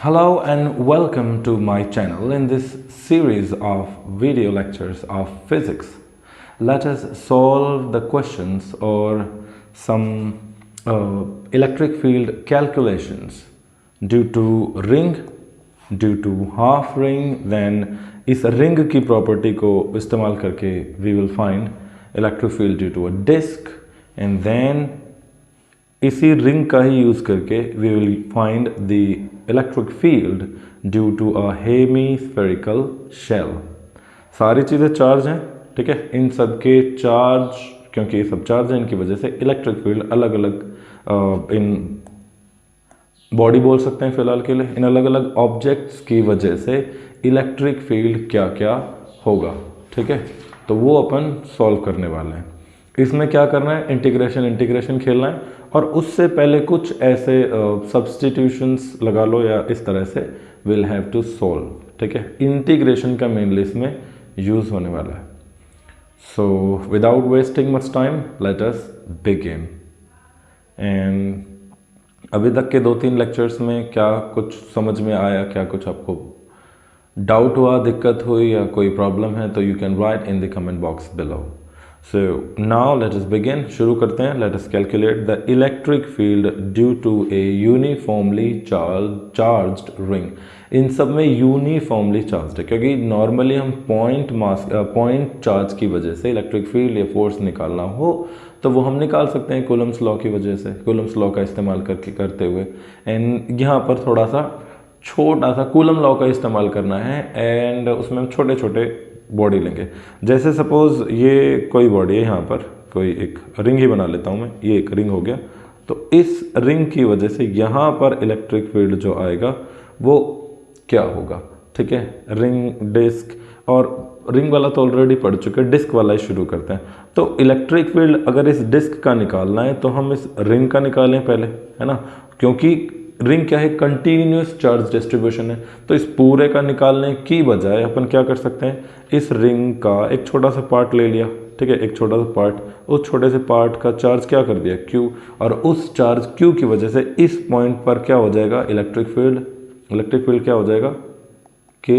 Hello and welcome to my channel. In this series of video lectures of physics, let us solve the questions or some electric field calculations due to ring, due to half ring. Then इस ring की property को इस्तेमाल करके we will find electric field due to a disk, and then इसी ring का ही use करके we will find the electric field due to a hemispherical shell. सारी चीज़ें चार्ज हैं, ठीक है। इन सब के चार्ज, क्योंकि ये सब चार्ज हैं, इनकी वजह से इलेक्ट्रिक फील्ड अलग अलग इन बॉडी बोल सकते हैं फिलहाल के लिए, इन अलग अलग ऑब्जेक्ट्स की वजह से इलेक्ट्रिक फील्ड क्या क्या होगा, ठीक है। तो वो अपन सॉल्व करने वाले हैं। इसमें क्या करना है, इंटीग्रेशन खेलना है, और उससे पहले कुछ ऐसे सब्स्टिट्यूशंस लगा लो या इस तरह से विल हैव टू सॉल्व, ठीक है। इंटीग्रेशन का मेनली इसमें यूज़ होने वाला है। So without wasting much time late us begin. And अभी तक के 2-3 लेक्चर्स में क्या कुछ समझ में आया, क्या कुछ आपको डाउट हुआ, दिक्कत हुई या कोई प्रॉब्लम है, तो you can write in the comment box below. So now let us begin. शुरू करते हैं। Let us calculate the electric field due to a uniformly charged ring. इन सब में यूनिफॉर्मली चार्ज है, क्योंकि नॉर्मली हम पॉइंट चार्ज की वजह से इलेक्ट्रिक फील्ड या फोर्स निकालना हो तो वो हम निकाल सकते हैं कूलम्स लॉ की वजह से, कूलम्स लॉ का इस्तेमाल करते हुए। एंड यहाँ पर थोड़ा सा छोटा सा कूलम लॉ का इस्तेमाल करना है, एंड उसमें हम छोटे छोटे बॉडी लेंगे। जैसे सपोज ये कोई बॉडी है, यहाँ पर कोई एक रिंग ही बना लेता हूँ मैं, ये एक रिंग हो गया। तो इस रिंग की वजह से यहाँ पर इलेक्ट्रिक फील्ड जो आएगा वो क्या होगा, ठीक है। रिंग, डिस्क, और रिंग वाला तो ऑलरेडी पढ़ चुके हैं, डिस्क वाला ही शुरू करते हैं। तो इलेक्ट्रिक फील्ड अगर इस डिस्क का निकालना है तो हम इस रिंग का निकालें पहले, है ना, क्योंकि रिंग क्या है, कंटिन्यूस चार्ज डिस्ट्रीब्यूशन है। तो इस पूरे का निकालने की बजाय अपन क्या कर सकते हैं, इस रिंग का एक छोटा सा पार्ट ले लिया, ठीक है, एक छोटा सा पार्ट, उस छोटे से पार्ट का चार्ज क्या कर दिया, Q, और उस चार्ज Q की वजह से इस पॉइंट पर क्या हो जाएगा, इलेक्ट्रिक फील्ड क्या हो जाएगा, K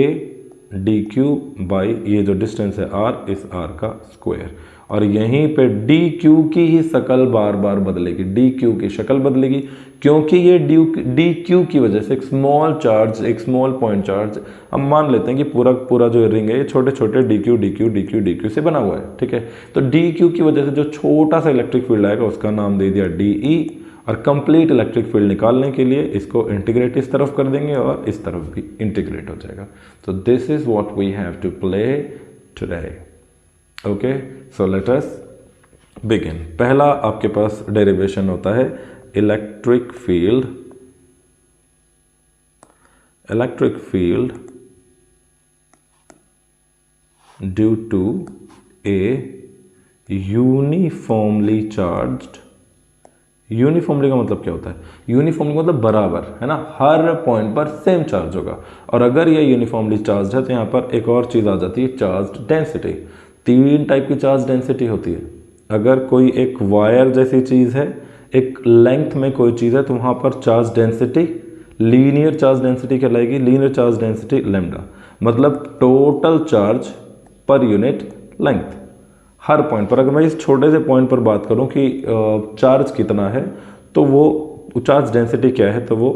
dq बाई ये जो डिस्टेंस है R, इस R का स्क्वायर। और यहीं पे dq की ही शक्ल बार बार बदलेगी, dq की शक्ल बदलेगी, क्योंकि ये dq की वजह से एक स्मॉल चार्ज, एक स्मॉल पॉइंट चार्ज, हम मान लेते हैं कि पूरा जो रिंग है ये छोटे छोटे dq से बना हुआ है, ठीक है। तो dq की वजह से जो छोटा सा इलेक्ट्रिक फील्ड आएगा उसका नाम दे दिया de, और कंप्लीट इलेक्ट्रिक फील्ड निकालने के लिए इसको इंटीग्रेट इस तरफ कर देंगे और इस तरफ भी इंटीग्रेट हो जाएगा। तो this is what we have to play today. Okay, so let us begin. पहला आपके पास डेरिवेशन होता है electric field due to a uniformly charged. Uniformly का मतलब क्या होता है, यूनिफॉर्मली मतलब बराबर, है ना, हर पॉइंट पर सेम चार्ज होगा। और अगर ये यूनिफॉर्मली चार्ज है तो यहाँ पर एक और चीज़ आ जाती है, चार्ज डेंसिटी। 3 टाइप की चार्ज डेंसिटी होती है। अगर कोई एक वायर जैसी चीज़ है, एक लेंथ में कोई चीज़ है, तो वहाँ पर charge density linear charge density कहलाएगी, लीनियर चार्ज डेंसिटी लैम्डा, मतलब total charge per unit length हर पॉइंट पर। अगर मैं इस छोटे से पॉइंट पर बात करूं कि चार्ज कितना है, तो वो चार्ज डेंसिटी क्या है, तो वो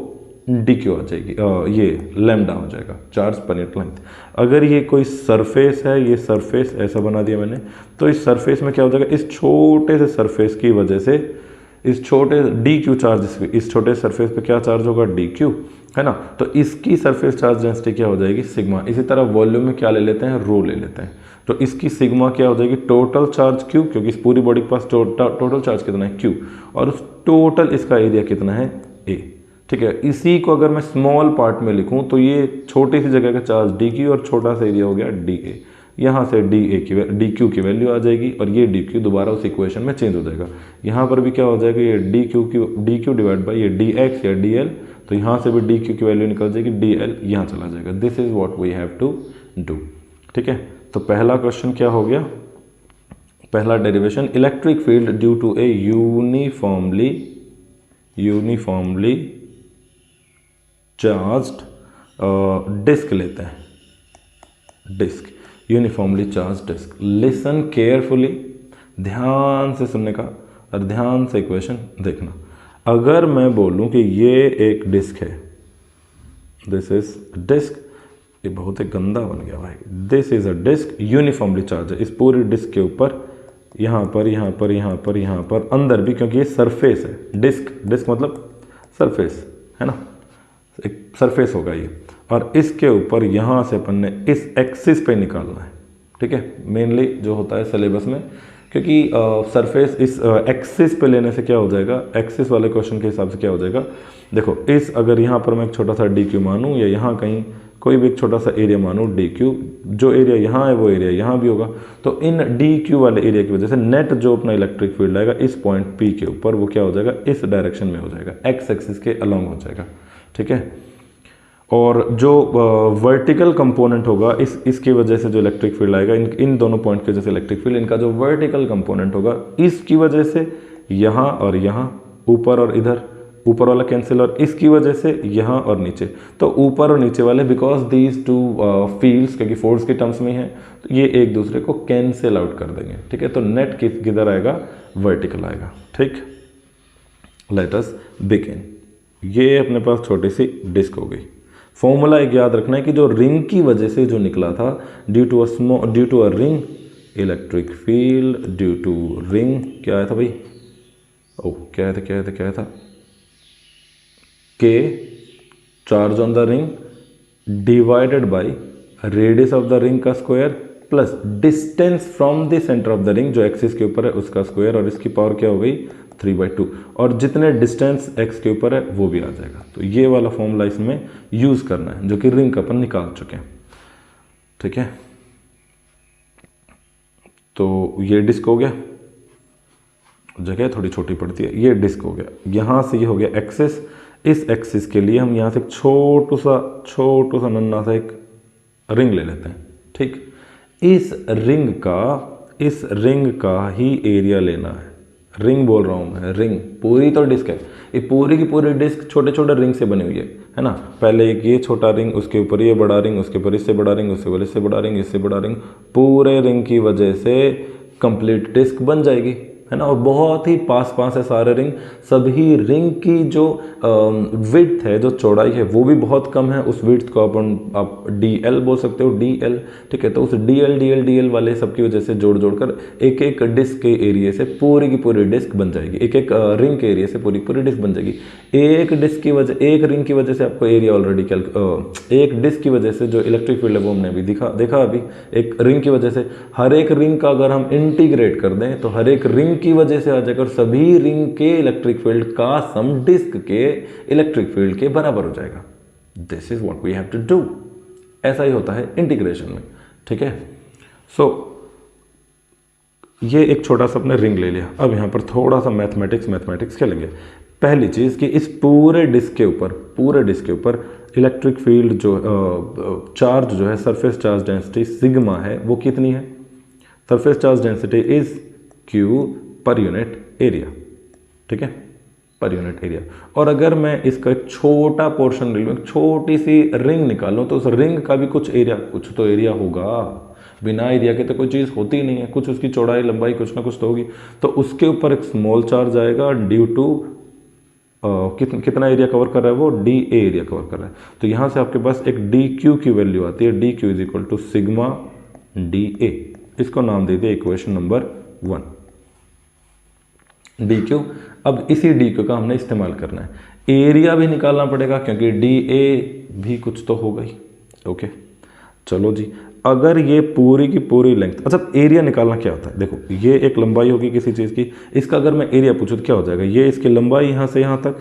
dq आ जाएगी, ये लैम्डा हो जाएगा, चार्ज पर यूनिट लेंथ। अगर ये कोई सरफेस है, ये सरफेस ऐसा बना दिया मैंने, तो इस सरफेस में क्या हो जाएगा, इस छोटे से सरफेस की वजह से इस छोटे dq चार्ज, इस छोटे सरफेस पे क्या चार्ज होगा, dq, है ना। तो इसकी सरफेस चार्ज डेंसिटी क्या हो जाएगी, सिग्मा। इसी तरह वॉल्यूम में क्या ले लेते हैं, रो ले लेते हैं, तो इसकी सिग्मा क्या हो जाएगी, टोटल चार्ज Q, क्योंकि इस पूरी बॉडी के पास टोटल चार्ज कितना है, Q, और उस टोटल इसका एरिया कितना है, A, ठीक है। इसी को अगर मैं स्मॉल पार्ट में लिखूं तो ये छोटी सी जगह का चार्ज dq और छोटा सा एरिया हो गया dA। यहाँ से dq की वैल्यू आ जाएगी, और ये dq दोबारा उस इक्वेशन में चेंज हो जाएगा। यहाँ पर भी क्या हो जाएगा, ये dq डिवाइड बाई ये dx या dl, तो यहाँ से भी dq की वैल्यू निकल जाएगी, dl यहाँ चला जाएगा। This is what we have to do, ठीक है। तो पहला क्वेश्चन क्या हो गया, पहला derivation, electric field due to a uniformly charged disk लेते हैं, disk, uniformly charge disk. Listen carefully, ध्यान से सुनने का और ध्यान से इक्वेशन देखना। अगर मैं बोलूं कि ये एक डिस्क है, दिस इज डिस्क, ये बहुत ही गंदा बन गया भाई, this is a disk uniformly charge है। इस पूरी डिस्क के ऊपर यहाँ पर यहाँ पर यहाँ पर यहाँ पर अंदर भी, क्योंकि ये सरफेस है, डिस्क, डिस्क मतलब सरफेस है ना, एक सरफेस होगा ये, और इसके ऊपर यहाँ से अपन ने इस एक्सिस पे निकालना है, ठीक है, मेनली जो होता है सिलेबस में, क्योंकि सरफेस इस एक्सिस पे लेने से क्या हो जाएगा, एक्सिस वाले क्वेश्चन के हिसाब से क्या हो जाएगा, देखो इस अगर यहाँ पर मैं एक छोटा सा डी क्यू मानूँ या यहाँ कहीं कोई भी एक छोटा सा एरिया मानूँ डी क्यू, जो एरिया यहाँ है वो एरिया यहाँ भी होगा, तो इन डी क्यू वाले एरिया की वजह से नेट जो अपना इलेक्ट्रिक फील्ड आएगा इस पॉइंट पी के ऊपर, वो क्या हो जाएगा, इस डायरेक्शन में हो जाएगा, एक्स एक्सिस के अलॉन्ग हो जाएगा, ठीक है। और जो वर्टिकल कंपोनेंट होगा इसकी वजह से जो इलेक्ट्रिक फील्ड आएगा, इन दोनों पॉइंट की वजह से इलेक्ट्रिक फील्ड, इनका जो वर्टिकल कंपोनेंट होगा इसकी वजह से यहाँ और यहाँ, ऊपर और इधर, ऊपर वाला कैंसिल, और इसकी वजह से यहाँ और नीचे, तो ऊपर और नीचे वाले बिकॉज दीज टू फील्ड्स, क्योंकि फोर्स के टर्म्स में है, तो ये एक दूसरे को कैंसिल आउट कर देंगे, ठीक है। तो नेट किधर आएगा, वर्टिकल आएगा, ठीक। Late us begin. ये अपने पास छोटी सी डिस्क हो गई। फॉर्मूला एक याद रखना है कि जो रिंग की वजह से जो निकला था, due to a ring electric field, due to ring, क्या आया था भाई, ओ क्या आया था, k charge on the ring divided by radius of the ring का square plus distance from the centre of the ring जो एक्सिस के ऊपर है उसका स्क्वायर, और इसकी पावर क्या हो गई 3/2, और जितने डिस्टेंस x के ऊपर है वो भी आ जाएगा। तो ये वाला फॉर्मूला इसमें यूज़ करना है जो कि रिंग का अपन निकाल चुके हैं, ठीक है। तो ये डिस्क हो गया, जगह थोड़ी छोटी पड़ती है, ये डिस्क हो गया, यहाँ से ये हो गया एक्सिस। इस एक्सिस के लिए हम यहाँ से छोटू सा नन्ना सा एक रिंग ले लेते हैं, ठीक। इस रिंग का ही एरिया लेना है, रिंग बोल रहा हूँ मैं, रिंग, पूरी तो डिस्क है, ये पूरी की पूरी डिस्क छोटे छोटे रिंग से बनी हुई है ना। पहले एक ये छोटा रिंग, उसके ऊपर ये बड़ा रिंग, उसके ऊपर इससे बड़ा रिंग, उसके ऊपर इससे बड़ा रिंग, इससे बड़ा रिंग, पूरे रिंग की वजह से कंप्लीट डिस्क बन जाएगी, है ना। और बहुत ही पास है सारे रिंग, सभी रिंग की जो विड्थ है, जो चौड़ाई है वो भी बहुत कम है, उस विड्थ को आप DL बोल सकते हो, DL, ठीक है। तो उस DL वाले सब की वजह से जोड़ एक एक डिस्क के एरिया से पूरी की पूरी डिस्क बन जाएगी, एक एक रिंग के एरिया से पूरी पूरी डिस्क बन जाएगी। एक रिंग की वजह से आपको एरिया ऑलरेडी एक डिस्क की वजह से जो इलेक्ट्रिक फील्ड है वो हमने अभी देखा अभी, एक रिंग की वजह से, हर एक रिंग का अगर हम इंटीग्रेट कर दें तो हर एक रिंग की वजह से आ जाएगा, और सभी रिंग के इलेक्ट्रिक फील्ड का सम डिस्क के इलेक्ट्रिक फील्ड के बराबर हो जाएगा। This is what we have to do. ऐसा ही होता है इंटीग्रेशन में, ठीक है। सो ये एक छोटा सा अपने रिंग ले लिया। अब यहां पर थोड़ा सा मैथमेटिक्स खेलेंगे। पहली चीज कि इस पूरे डिस्क के ऊपर इलेक्ट्रिक फील्ड जो चार्ज जो है, सरफेस चार्ज डेंसिटी सिग्मा है, वो कितनी है। Surface charge density is Q per unit area, ठीक है, पर यूनिट एरिया। और अगर मैं इसका एक छोटा पोर्शन ले लूँ, एक छोटी सी रिंग निकालूँ, तो उस रिंग का भी कुछ तो एरिया होगा, बिना एरिया के तो कोई चीज़ होती ही नहीं है, कुछ उसकी चौड़ाई लंबाई कुछ ना कुछ तो होगी। तो उसके ऊपर एक स्मॉल चार्ज आएगा ड्यू टू कितना एरिया कवर कर रहा है वो, DA एरिया कवर कर रहा है। तो यहाँ से आपके पास एक DQ की वैल्यू आती है, DQ is equal to sigma DA। इसको नाम दे दिया इक्वेशन नंबर 1, DQ। अब इसी DQ का हमने इस्तेमाल करना है, एरिया भी निकालना पड़ेगा क्योंकि DA भी कुछ तो होगा ही, ओके। चलो जी, अगर ये पूरी की पूरी लेंथ, अच्छा एरिया निकालना क्या होता है, देखो ये एक लंबाई होगी किसी चीज़ की, इसका अगर मैं एरिया पूछूँ तो क्या हो जाएगा, ये इसकी लंबाई यहाँ से यहाँ तक,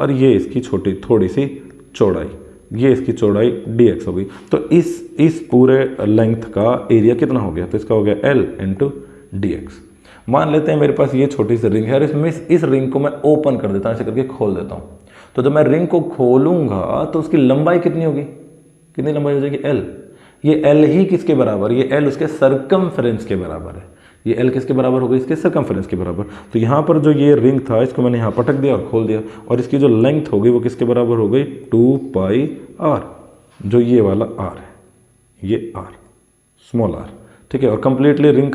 और ये इसकी थोड़ी सी चौड़ाई, ये इसकी चौड़ाई dx होगी। तो इस पूरे लेंथ का एरिया कितना हो गया, तो इसका हो गया L इंटू dx। मान लेते हैं मेरे पास ये छोटी सी रिंग है, और इसमें इस रिंग को मैं ओपन कर देता हूँ, ऐसे करके खोल देता हूँ। तो जब मैं रिंग को खोलूंगा तो उसकी लंबाई कितनी होगी, कितनी लंबाई हो जाएगी, L। ये L ही किसके बराबर, ये L उसके सरकमफ्रेंस के बराबर है, ये L किसके बराबर हो गई, इसके सरकमफ्रेंस के बराबर। तो यहाँ पर जो ये रिंग था इसको मैंने यहाँ पटक दिया और खोल दिया, और इसकी जो लेंथ होगी वो किसके बराबर हो गई, 2πr। जो ये वाला आर है, ये आर, स्मॉल आर, ठीक है। और कंप्लीटली रिंग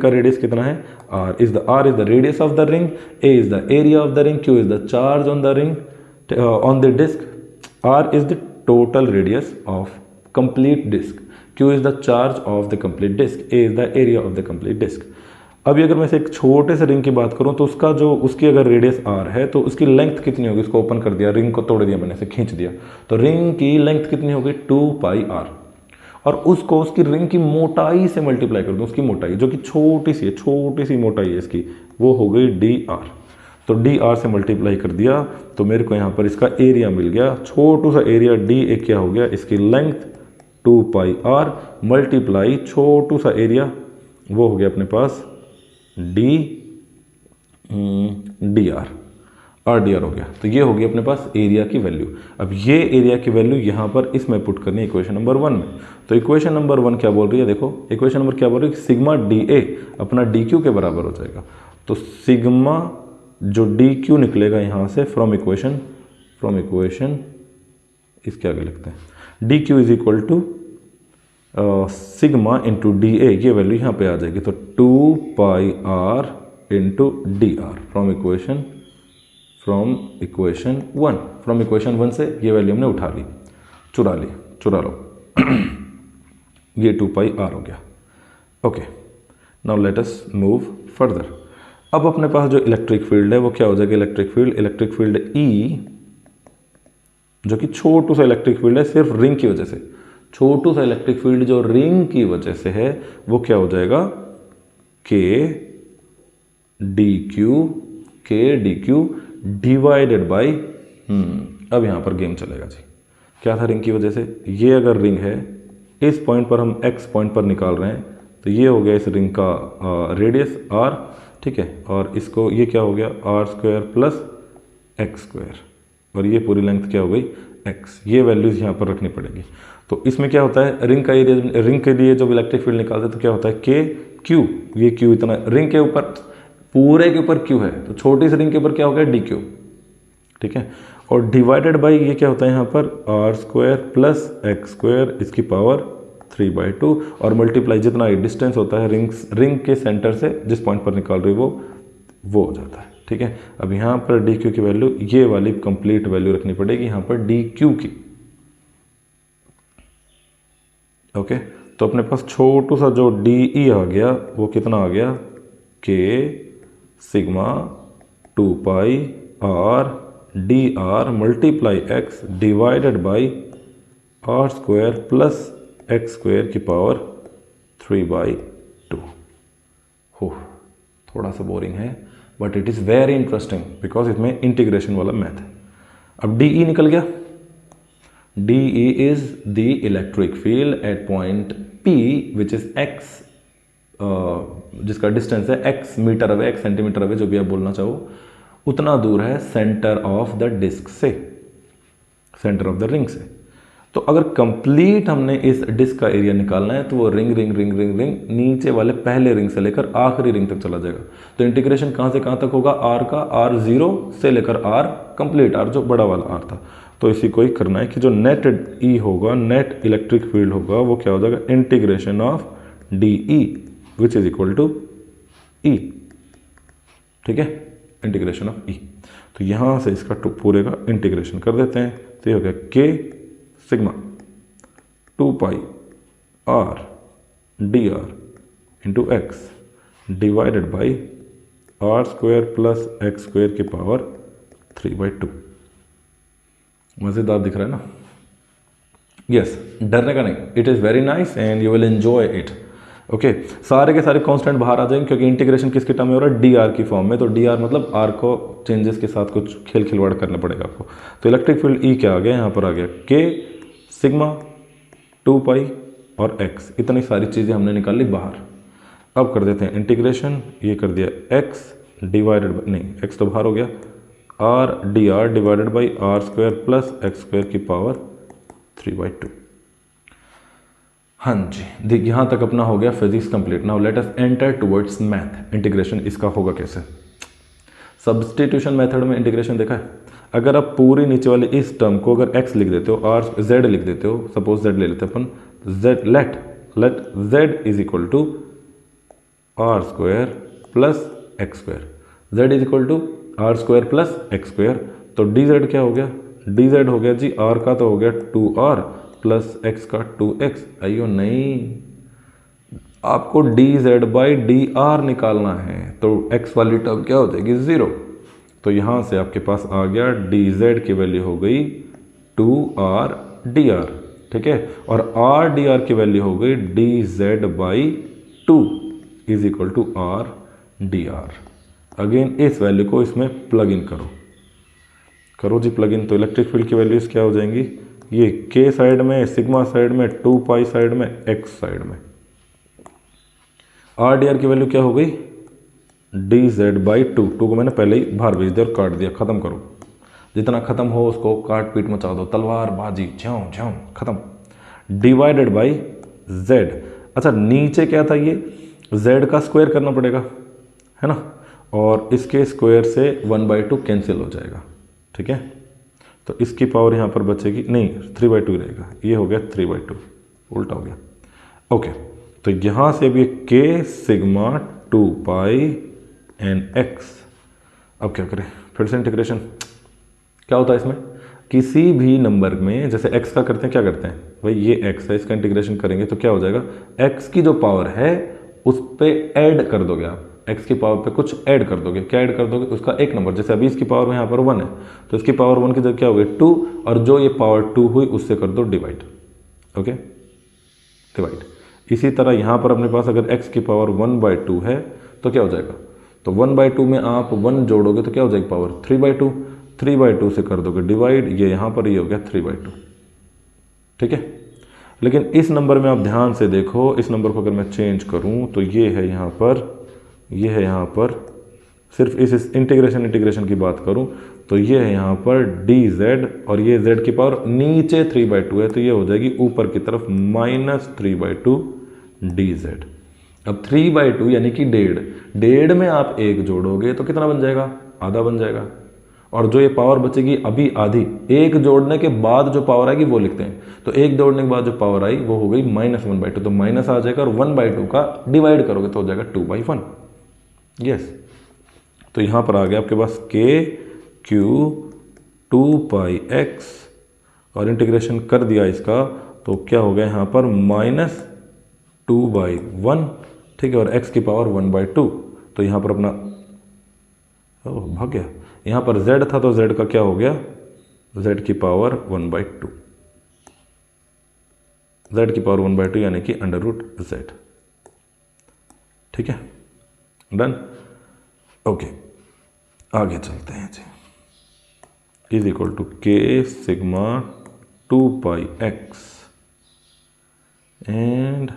का रेडियस कितना है, R is the radius of the ring, A is the area of the ring, Q is the charge on the ring on the disc, R is the total radius of complete disc, Q is the charge of the complete disc, A is the area of the complete disc. अभी अगर मैं से एक छोटे से ring की बात करूं तो उसकी अगर रेडियस आर है तो उसकी लेंथ कितनी होगी, इसको ओपन कर दिया, रिंग को तोड़ दिया मैंने से, खींच दिया, तो रिंग की लेंथ कितनी होगी 2 पाई आर, और उसको उसकी रिंग की मोटाई से मल्टीप्लाई कर दूं, उसकी मोटाई जो कि छोटी सी मोटाई है इसकी, वो हो गई डी आर। तो डी आर से मल्टीप्लाई कर दिया तो मेरे को यहाँ पर इसका एरिया मिल गया, छोटू सा एरिया डी एक क्या हो गया, इसकी लेंथ 2 पाई आर मल्टीप्लाई छोटू सा एरिया, वो हो गया अपने पास डी आर हो गया। तो ये हो गया अपने पास एरिया की वैल्यू। अब ये एरिया की वैल्यू यहाँ पर इसमें पुट करनी है इक्वेशन नंबर 1 में। तो इक्वेशन नंबर 1 क्या बोल रही है, देखो इक्वेशन नंबर क्या बोल रही है, सिग्मा डी ए अपना डी क्यू के बराबर हो जाएगा। तो सिग्मा जो डी क्यू निकलेगा यहाँ से फ्रॉम इक्वेशन इसके आगे लिखते हैं, d Q is equal to sigma into d a, ये वैल्यू यहाँ पे आ जाएगी। तो 2 pi r into d r from equation 1 से ये वैल्यू हमने उठा ली, चुरा लो ये 2 पाई आर हो गया। Okay, now let us move further. अब अपने पास जो इलेक्ट्रिक फील्ड है वो क्या हो जाएगा, इलेक्ट्रिक फील्ड ई, जो कि छोटू सा इलेक्ट्रिक फील्ड है सिर्फ रिंग की वजह से, छोटू सा इलेक्ट्रिक फील्ड जो रिंग की वजह से है वो क्या हो जाएगा, के डी क्यू डिवाइडेड बाई, अब यहाँ पर गेम चलेगा जी। क्या था रिंग की वजह से, ये अगर रिंग है, इस पॉइंट पर हम एक्स पॉइंट पर निकाल रहे हैं, तो ये हो गया इस रिंग का रेडियस आर, ठीक है, और इसको ये क्या हो गया are square plus x square, और ये पूरी लेंथ क्या हो गई एक्स। ये वैल्यूज़ यहाँ पर रखनी पड़ेगी। तो इसमें क्या होता है, रिंग का एरिया, रिंग के लिए जब इलेक्ट्रिक फील्ड निकालते हैं तो क्या होता है के क्यू, ये क्यू इतना, रिंग के ऊपर पूरे के ऊपर क्यू है, तो छोटी सी रिंग के ऊपर क्या हो गया डी क्यू, ठीक है, और डिवाइडेड बाई ये क्या होता है यहाँ पर R square plus x square, इसकी पावर 3/2, और मल्टीप्लाई जितना ये डिस्टेंस होता है रिंग के सेंटर से जिस पॉइंट पर निकाल रही वो हो जाता है, ठीक है। अब यहाँ पर डी क्यू की वैल्यू, ये वाली कंप्लीट वैल्यू रखनी पड़ेगी यहाँ पर डी क्यू की। ओके, तो अपने पास छोटू सा जो डी ई आ गया वो कितना आ गया, K sigma 2 pi R D R multiply X divided by R square plus x square की पावर 3/2। हो, थोड़ा सा बोरिंग है but it is very interesting because इसमें इंटीग्रेशन वाला मैथ है। अब डी ई निकल गया, D E is the electric field at point P which is X, जिसका डिस्टेंस है X metre away, X centimetre away, जो भी आप बोलना चाहो, उतना दूर है सेंटर ऑफ द डिस्क से, सेंटर ऑफ द रिंग से। तो अगर कंप्लीट हमने इस डिस्क का एरिया निकालना है तो वो रिंग नीचे वाले पहले रिंग से लेकर आखिरी रिंग तक चला जाएगा। तो इंटीग्रेशन कहाँ से कहाँ तक होगा, आर का, आर 0 से लेकर आर कंप्लीट, आर जो बड़ा वाला आर था। तो इसी को ही करना है कि जो नेट ई होगा, नेट इलेक्ट्रिक फील्ड होगा, वो क्या हो जाएगा, integration of d E which is equal to E, ठीक है, इंटीग्रेशन ऑफ ई। तो यहाँ से इसका पूरे का इंटीग्रेशन कर देते हैं, तो ये हो गया K sigma 2 pi R D R into X divided by R square plus x square की पावर 3/2। मज़ेदार दिख रहा है ना? यस, डरने का नहीं, it is very nice and you will enjoy it. Okay, सारे के सारे कांस्टेंट बाहर आ जाएंगे क्योंकि इंटीग्रेशन किसके टर्म में हो रहा है, डी आर की फॉर्म में। तो डी आर मतलब आर को चेंजेस के साथ कुछ खिलवाड़ करना पड़ेगा आपको। तो इलेक्ट्रिक फील्ड ई क्या आ गया, यहाँ पर आ गया के सिग्मा 2 पाई और एक्स, इतनी सारी चीज़ें हमने निकाल ली बाहर। अब कर देते हैं इंटीग्रेशन, ये कर दिया एक्स डिवाइडेड, नहीं एक्स तो बाहर हो गया, R D R divided by R square plus x square की पावर 3/2। हाँ जी, यहाँ तक अपना हो गया physics complete. Now let us enter towards math. Integration इसका होगा कैसे, सब्स्टिट्यूशन मेथड में इंटीग्रेशन देखा है। अगर आप पूरी नीचे वाले इस टर्म को अगर x लिख देते हो, r z लिख देते हो, सपोज z ले लेते हैं अपन, z let z is equal to R square plus x square, z is equal to R square plus x square. तो डी जेड क्या हो गया, डी जेड हो गया जी r का तो हो गया 2r प्लस x का 2x। आइयो नहीं, आपको D Z by D are निकालना है, तो x वाली टर्म क्या हो जाएगी 0। तो यहाँ से आपके पास आ गया डी जेड की वैल्यू हो गई 2r dr, ठीक है, और r dr की वैल्यू हो गई D Z by 2 is equal to r dr। Again इस वैल्यू को इसमें प्लग इन करो जी प्लग इन, तो इलेक्ट्रिक फील्ड की वैल्यूज क्या हो जाएंगी, ये k साइड में, सिग्मा साइड में, 2 पाई साइड में, x साइड में। r dr की वैल्यू क्या हो गई, डी जेड बाई 2 को मैंने पहले ही बाहर भेज दिया और काट दिया, खत्म करो, जितना खत्म हो उसको काट पीट मचा दो, तलवार बाजी झ्यों झ्यों खत्म, डिवाइडेड बाई z। अच्छा नीचे क्या था, ये z का स्क्वायर करना पड़ेगा, है ना, और इसके स्क्वायर से 1/2 कैंसिल हो जाएगा, ठीक है, तो इसकी पावर यहाँ पर बचेगी, नहीं 3/2 रहेगा, ये हो गया 3/2, उल्टा हो गया। ओके, तो यहाँ से भी k सिग्मा 2 पाई एन x। अब क्या करें, फिर से इंटीग्रेशन। क्या होता है इसमें, किसी भी नंबर में जैसे x का करते हैं, क्या करते हैं भाई, ये x है, इसका इंटीग्रेशन करेंगे तो क्या हो जाएगा, x की जो पावर है उस पे ऐड कर दोगे आप, x की पावर पे कुछ ऐड कर दोगे, क्या ऐड कर दोगे, उसका एक नंबर, जैसे अभी इसकी पावर यहाँ पर 1 है, तो इसकी पावर 1 की जगह क्या होगी 2, और जो ये पावर 2 हुई उससे कर दो डिवाइड, ओके डिवाइड। इसी तरह यहाँ पर अपने पास अगर x की पावर 1/2 है तो क्या हो जाएगा, तो 1/2 में आप 1 जोड़ोगे तो क्या हो जाएगी पावर 3/2, 3/2 से कर दोगे डिवाइड, ये यहाँ पर ये हो गया 3/2, ठीक है। लेकिन इस नंबर में आप ध्यान से देखो, इस नंबर को अगर मैं चेंज करूँ तो ये है यहाँ पर, ये है यहाँ पर, सिर्फ इस इंटीग्रेशन की बात करूँ तो ये है यहाँ पर डी जेड, और ये z की पावर नीचे 3/2 है, तो ये हो जाएगी ऊपर की तरफ -3/2 डी जेड। अब 3/2 यानी कि 1.5 में आप 1 जोड़ोगे तो कितना बन जाएगा, आधा बन जाएगा, और जो ये पावर बचेगी अभी आधी, 1 जोड़ने के बाद जो पावर आएगी वो लिखते हैं, तो 1 जोड़ने के बाद जो पावर आई वो हो गई -1/2, तो माइनस आ जाएगा, और 1/2 का डिवाइड करोगे तो हो जाएगा 2/1। यस, तो यहाँ पर आ गया आपके पास k q 2 पाई x, और इंटीग्रेशन कर दिया इसका तो क्या हो गया यहाँ पर -2/1, ठीक है, और x की पावर 1/2, तो यहाँ पर अपना भाग गया, यहाँ पर z था तो z का क्या हो गया, z की पावर 1/2, z की पावर 1/2 यानी कि √z, ठीक है, डन। ओके, आगे चलते हैं जी, is equal to k sigma 2 pi x and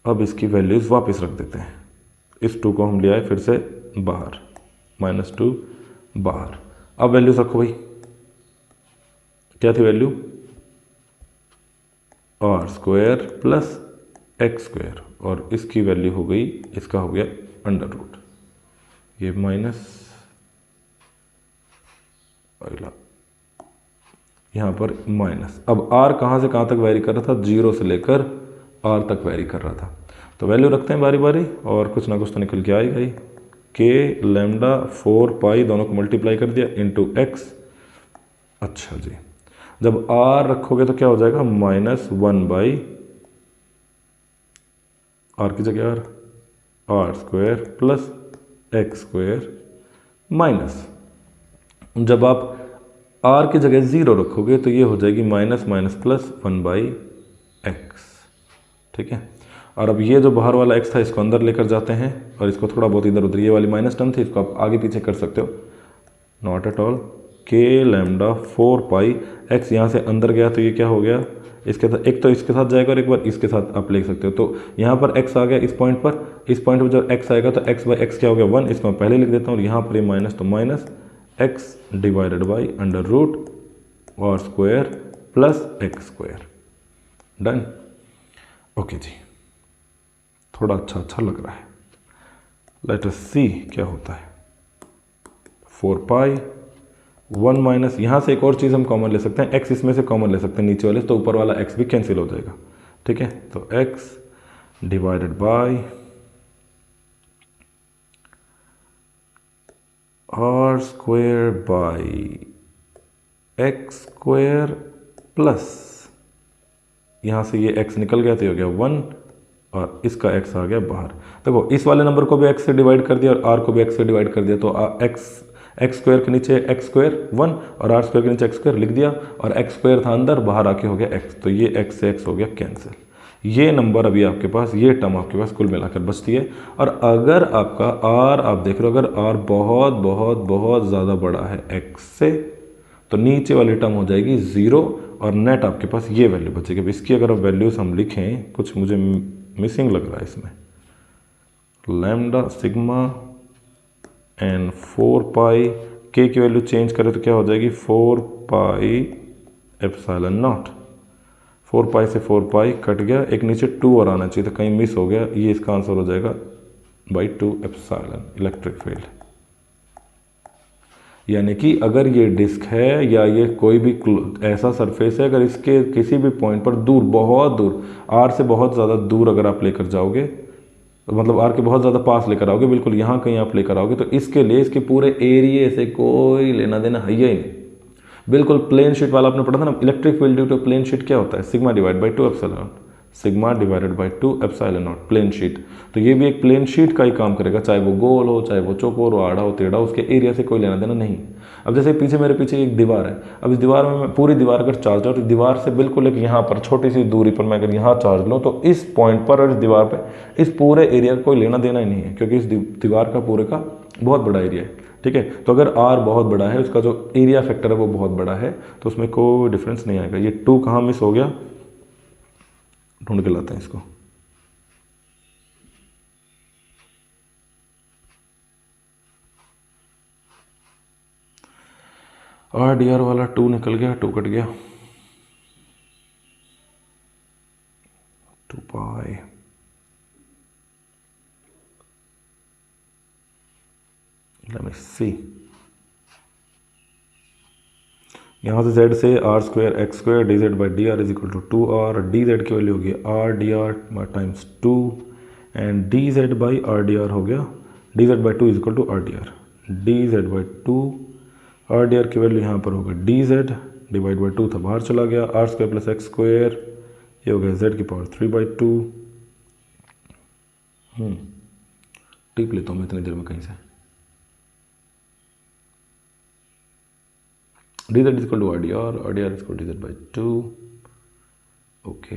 अब इसकी वैल्यूज वापस रख देते हैं, इस 2 को हम ले आए फिर से बाहर, -2 बाहर, अब वैल्यूज रखो भाई, क्या थी value, r square plus x square, और इसकी वैल्यू हो गई, इसका हो गया √, ये माइनस अगला यहाँ पर माइनस। अब r कहाँ से कहाँ तक वैरी कर रहा था, 0 से लेकर r तक वैरी कर रहा था, तो वैल्यू रखते हैं बारी बारी और कुछ ना कुछ तो निकल के आएगा ही। k लैम्डा 4 पाई दोनों को मल्टीप्लाई कर दिया इंटू x। अच्छा जी, जब r रखोगे तो क्या हो जाएगा, -1 r की जगह r square plus x square minus, जब आप r की जगह 0 रखोगे तो ये हो जाएगी माइनस प्लस 1/x, ठीक है। और अब ये जो बाहर वाला x था इसको अंदर लेकर जाते हैं और इसको थोड़ा बहुत इधर उधर, ये वाली माइनस टर्म थी इसको आप आगे पीछे कर सकते हो, not at all. k lambda 4 pi x यहाँ से अंदर गया तो ये क्या हो गया, इसके साथ एक तो इसके साथ जाएगा और एक बार इसके साथ आप लिख सकते हो, तो यहाँ पर x आ गया इस पॉइंट पर जब x आएगा तो x/x क्या हो गया 1, इसको मैं पहले लिख देता हूँ, और यहाँ पर ये माइनस तो minus x divided by √r square plus x square, done. Okay जी, थोड़ा अच्छा लग रहा है, लेट अस सी क्या होता है। 4 पाई 1 माइनस, यहाँ से एक और चीज़ हम कॉमन ले सकते हैं, x इसमें से कॉमन ले सकते हैं नीचे वाले, तो ऊपर वाला x भी कैंसिल हो जाएगा। ठीक है, तो x divided by R square by x square plus, यहाँ से ये x निकल गया तो ये हो गया 1 और इसका x आ गया बाहर। देखो इस वाले नंबर को भी x से डिवाइड कर दिया और r को भी x से डिवाइड कर दिया, तो एक्स स्क्वायर के नीचे एक्स स्क्वायर 1 और आर स्क्वायर के नीचे एक्स स्क्वायर लिख दिया, और एक्स स्क्वायर था अंदर, बाहर आके हो गया x, तो ये x से x हो गया कैंसिल। ये नंबर अभी आपके पास, ये टर्म आपके पास कुल मिलाकर बचती है। और अगर आपका r, आप देख रहे हो अगर r बहुत बहुत बहुत ज़्यादा बड़ा है x से, तो नीचे वाली टर्म हो जाएगी 0 और नेट आपके पास ये वैल्यू बचेगी। अब इसकी अगर वैल्यूज हम लिखें, कुछ मुझे मिसिंग लग रहा है इसमें, lambda sigma and 4 pi, k की वैल्यू चेंज करें तो क्या हो जाएगी 4 पाई एप्सिलॉन नॉट। 4 पाई से 4 पाई कट गया, एक नीचे 2 और आना चाहिए था, कहीं मिस हो गया, ये इसका आंसर हो जाएगा बाई 2 एप्सिलॉन इलेक्ट्रिक फील्ड। यानी कि अगर ये डिस्क है या ये कोई भी ऐसा सरफेस है, अगर इसके किसी भी पॉइंट पर दूर, बहुत दूर, r से बहुत ज़्यादा दूर अगर आप लेकर जाओगे, मतलब r के बहुत ज़्यादा पास लेकर आओगे, बिल्कुल यहाँ कहीं आप लेकर आओगे, तो इसके लिए इसके पूरे एरिया से कोई लेना देना है ही नहीं। बिल्कुल प्लेन शीट वाला आपने पढ़ा था ना, electric field due to plane sheet क्या होता है, sigma divide by 2 epsilon, sigma divided by 2 epsilon naught, plane sheet. तो ये भी एक प्लेन शीट का ही काम करेगा, चाहे वो गोल हो, चाहे वो चौकोर हो, आड़ा हो, टेढ़ा हो, उसके एरिया से कोई लेना देना नहीं। अब जैसे पीछे मेरे पीछे एक दीवार है, अब इस दीवार में मैं पूरी दीवार अगर चार्ज लूँ, तो दीवार से बिल्कुल एक यहाँ पर छोटी सी दूरी पर मैं अगर यहाँ चार्ज लूँ, तो इस पॉइंट पर और इस दीवार पर इस पूरे एरिया का कोई लेना देना ही नहीं है, क्योंकि इस दीवार का पूरे का बहुत बड़ा एरिया है। ठीक है, तो अगर r बहुत बड़ा है, उसका जो एरिया फैक्टर है वो बहुत बड़ा है, तो उसमें कोई डिफरेंस नहीं आएगा। ये 2 कहाँ मिस हो गया, ढूंढ के लाते हैं इसको। r dr वाला 2 निकल गया, 2 कट गया, 2 पाई लेट मी सी, यहाँ से z से R square X square D Z by D R is equal to 2r, D Z की वैल्यू हो गई R D R times 2 and D Z by R D R हो गया, D Z by 2 is equal to R D R, D Z by 2, R D R की value यहाँ पर होगा D Z divide by 2 था, बाहर चला गया, are square plus x square, ये हो गया z की पावर 3/2। टिप लेता हूँ मैं इतनी देर में कहीं से, dz is equal to rdr, rdr is equal to dz by 2, okay.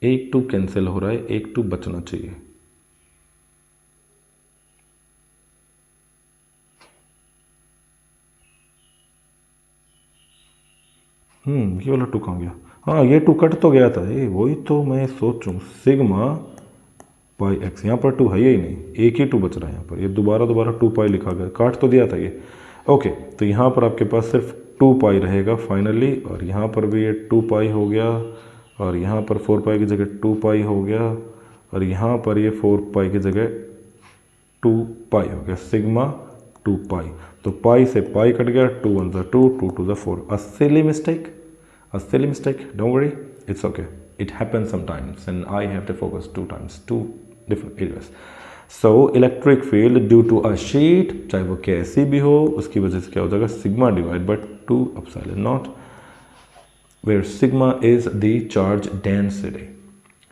एक 2 कैंसिल हो रहा है, एक 2 बचना चाहिए। ये वाला 2 कहाँ गया, हाँ ये 2 कट तो गया था, ये वही तो मैं सोचूं, सिग्मा पाई एक्स, यहाँ पर 2 है ही नहीं, एक ही 2 बच रहा है यहाँ पर, ये दोबारा 2 पाई लिखा गया, काट तो दिया था ये। ओके, तो यहाँ पर आपके पास सिर्फ 2 पाई रहेगा फाइनली, और यहाँ पर भी ये 2 पाई हो गया, और यहाँ पर 4 पाई की जगह 2 पाई हो गया, और यहाँ पर ये 4 पाई की जगह 2 पाई हो गया, सिग्मा 2 पाई। तो पाई से पाई कट गया, 2 1 2, 2 2 4, a silly mistake, don't worry, it's okay, it happens sometimes and I have to focus 2 times, 2 different areas. So electric field due to a sheet, चाहे वो कैसी भी हो, उसकी वजह से क्या हो जाएगा, sigma divide by 2 epsilon not, where sigma is the charge density।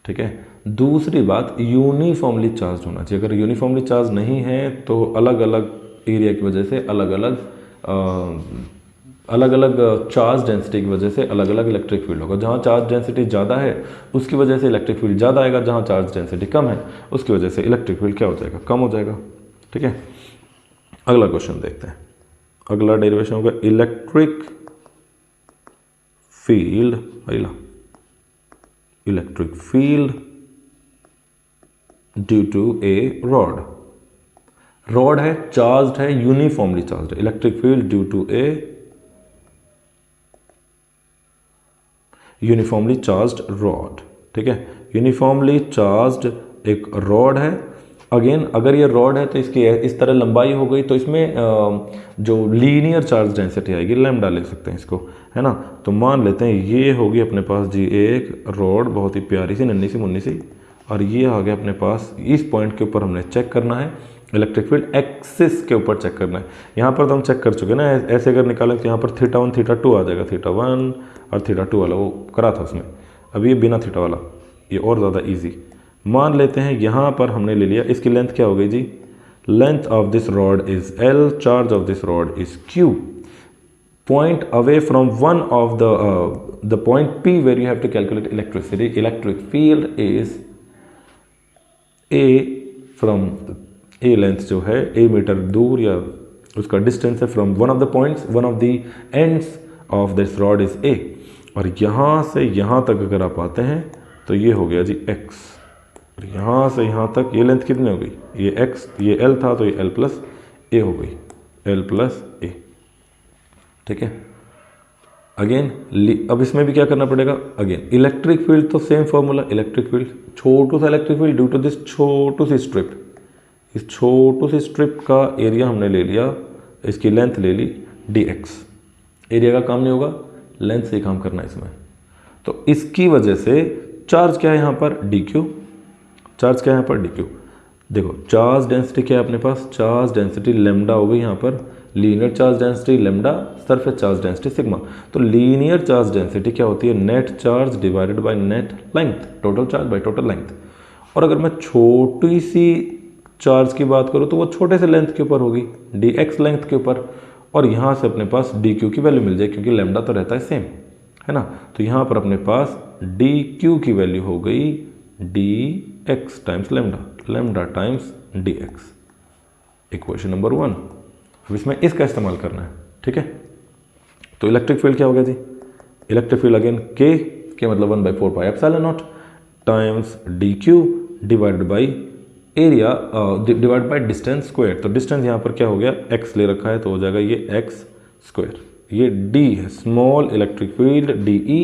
ठीक है, दूसरी बात, यूनिफॉर्मली चार्ज होना चाहिए। अगर यूनिफॉर्मली चार्ज नहीं है तो अलग अलग एरिया की वजह से अलग अलग चार्ज डेंसिटी की वजह से अलग अलग इलेक्ट्रिक फील्ड होगा। जहाँ चार्ज डेंसिटी ज़्यादा है उसकी वजह से इलेक्ट्रिक फील्ड ज़्यादा आएगा, जहाँ चार्ज डेंसिटी कम है उसकी वजह से इलेक्ट्रिक फील्ड क्या हो जाएगा, कम हो जाएगा। ठीक है, अगला क्वेश्चन देखते हैं। अगला डेरिवेशन होगा electric field due to a rod है, चार्ज है, यूनिफॉर्मली चार्ज है, electric field due to a uniformly charged rod. ठीक है, यूनिफॉर्मली चार्ज्ड एक रॉड है। अगेन अगर ये रॉड है तो इसकी इस तरह लंबाई हो गई, तो इसमें जो लीनियर चार्ज डेंसिटी आएगी लैम्डा ले सकते हैं इसको, है ना। तो मान लेते हैं ये होगी अपने पास जी एक रॉड, बहुत ही प्यारी सी नन्ही सी मुन्नी सी, और ये आ गया अपने पास। इस पॉइंट के ऊपर हमने चेक करना है इलेक्ट्रिक फील्ड, एक्सिस के ऊपर चेक करना है। यहाँ पर तो हम चेक कर चुके ना, ऐसे अगर निकालें तो यहाँ पर θ1 θ2 आ जाएगा, θ1 और θ2 वाला वो करा था उसमें। अब ये बिना थीटा वाला, ये और ज़्यादा इजी। मान लेते हैं यहाँ पर हमने ले लिया, इसकी लेंथ क्या हो गई जी, length of this rod is L, charge of this rod is Q, point away from one of the point P where you have to calculate electricity, electric field is A from A length जो है A metre दूर या उसका distance है from one of the points, one of the ends of this rod is A, और यहाँ से यहाँ तक अगर आप आते हैं तो ये हो गया जी x, और यहाँ से यहाँ तक ये लेंथ कितनी हो गई, ये x, ये L था तो ये L प्लस A हो गई, L प्लस A, ठीक है। अगेन अब इसमें भी क्या करना पड़ेगा, अगेन इलेक्ट्रिक फील्ड तो सेम फॉर्मूला, इलेक्ट्रिक फील्ड छोटू सा electric field due to this छोटू सी स्ट्रिप, इस छोटू सी स्ट्रिप का एरिया हमने ले लिया, इसकी लेंथ ले ली dx, एरिया का काम नहीं होगा, लेंथ से ही काम करना है इसमें। तो इसकी वजह से चार्ज क्या है यहाँ पर dq, चार्ज क्या है यहाँ पर dq, देखो चार्ज डेंसिटी क्या है अपने पास, चार्ज डेंसिटी लेमडा हो गई यहाँ पर, linear charge density lambda, surface charge density sigma. तो लीनियर चार्ज डेंसिटी क्या होती है, net charge divided by net length, total charge by total length. और अगर मैं छोटी सी चार्ज की बात करूँ तो वो छोटे से लेंथ के ऊपर होगी, dx लेंथ के ऊपर, और यहाँ से अपने पास dq की वैल्यू मिल जाए क्योंकि लेमडा तो रहता है सेम, है ना। तो यहाँ पर अपने पास dq की वैल्यू हो गई dx times lambda, lambda times dx, equation number 1। अब इसमें इसका इस्तेमाल करना है, ठीक है। तो इलेक्ट्रिक फील्ड क्या हो गया जी, इलेक्ट्रिक फील्ड अगेन के मतलब 1/4 pi epsilon not times dq divided by area divide by distance square. तो डिस्टेंस यहाँ पर क्या हो गया, x ले रखा है तो हो जाएगा ये x स्क्वायर, ये d है small electric field dE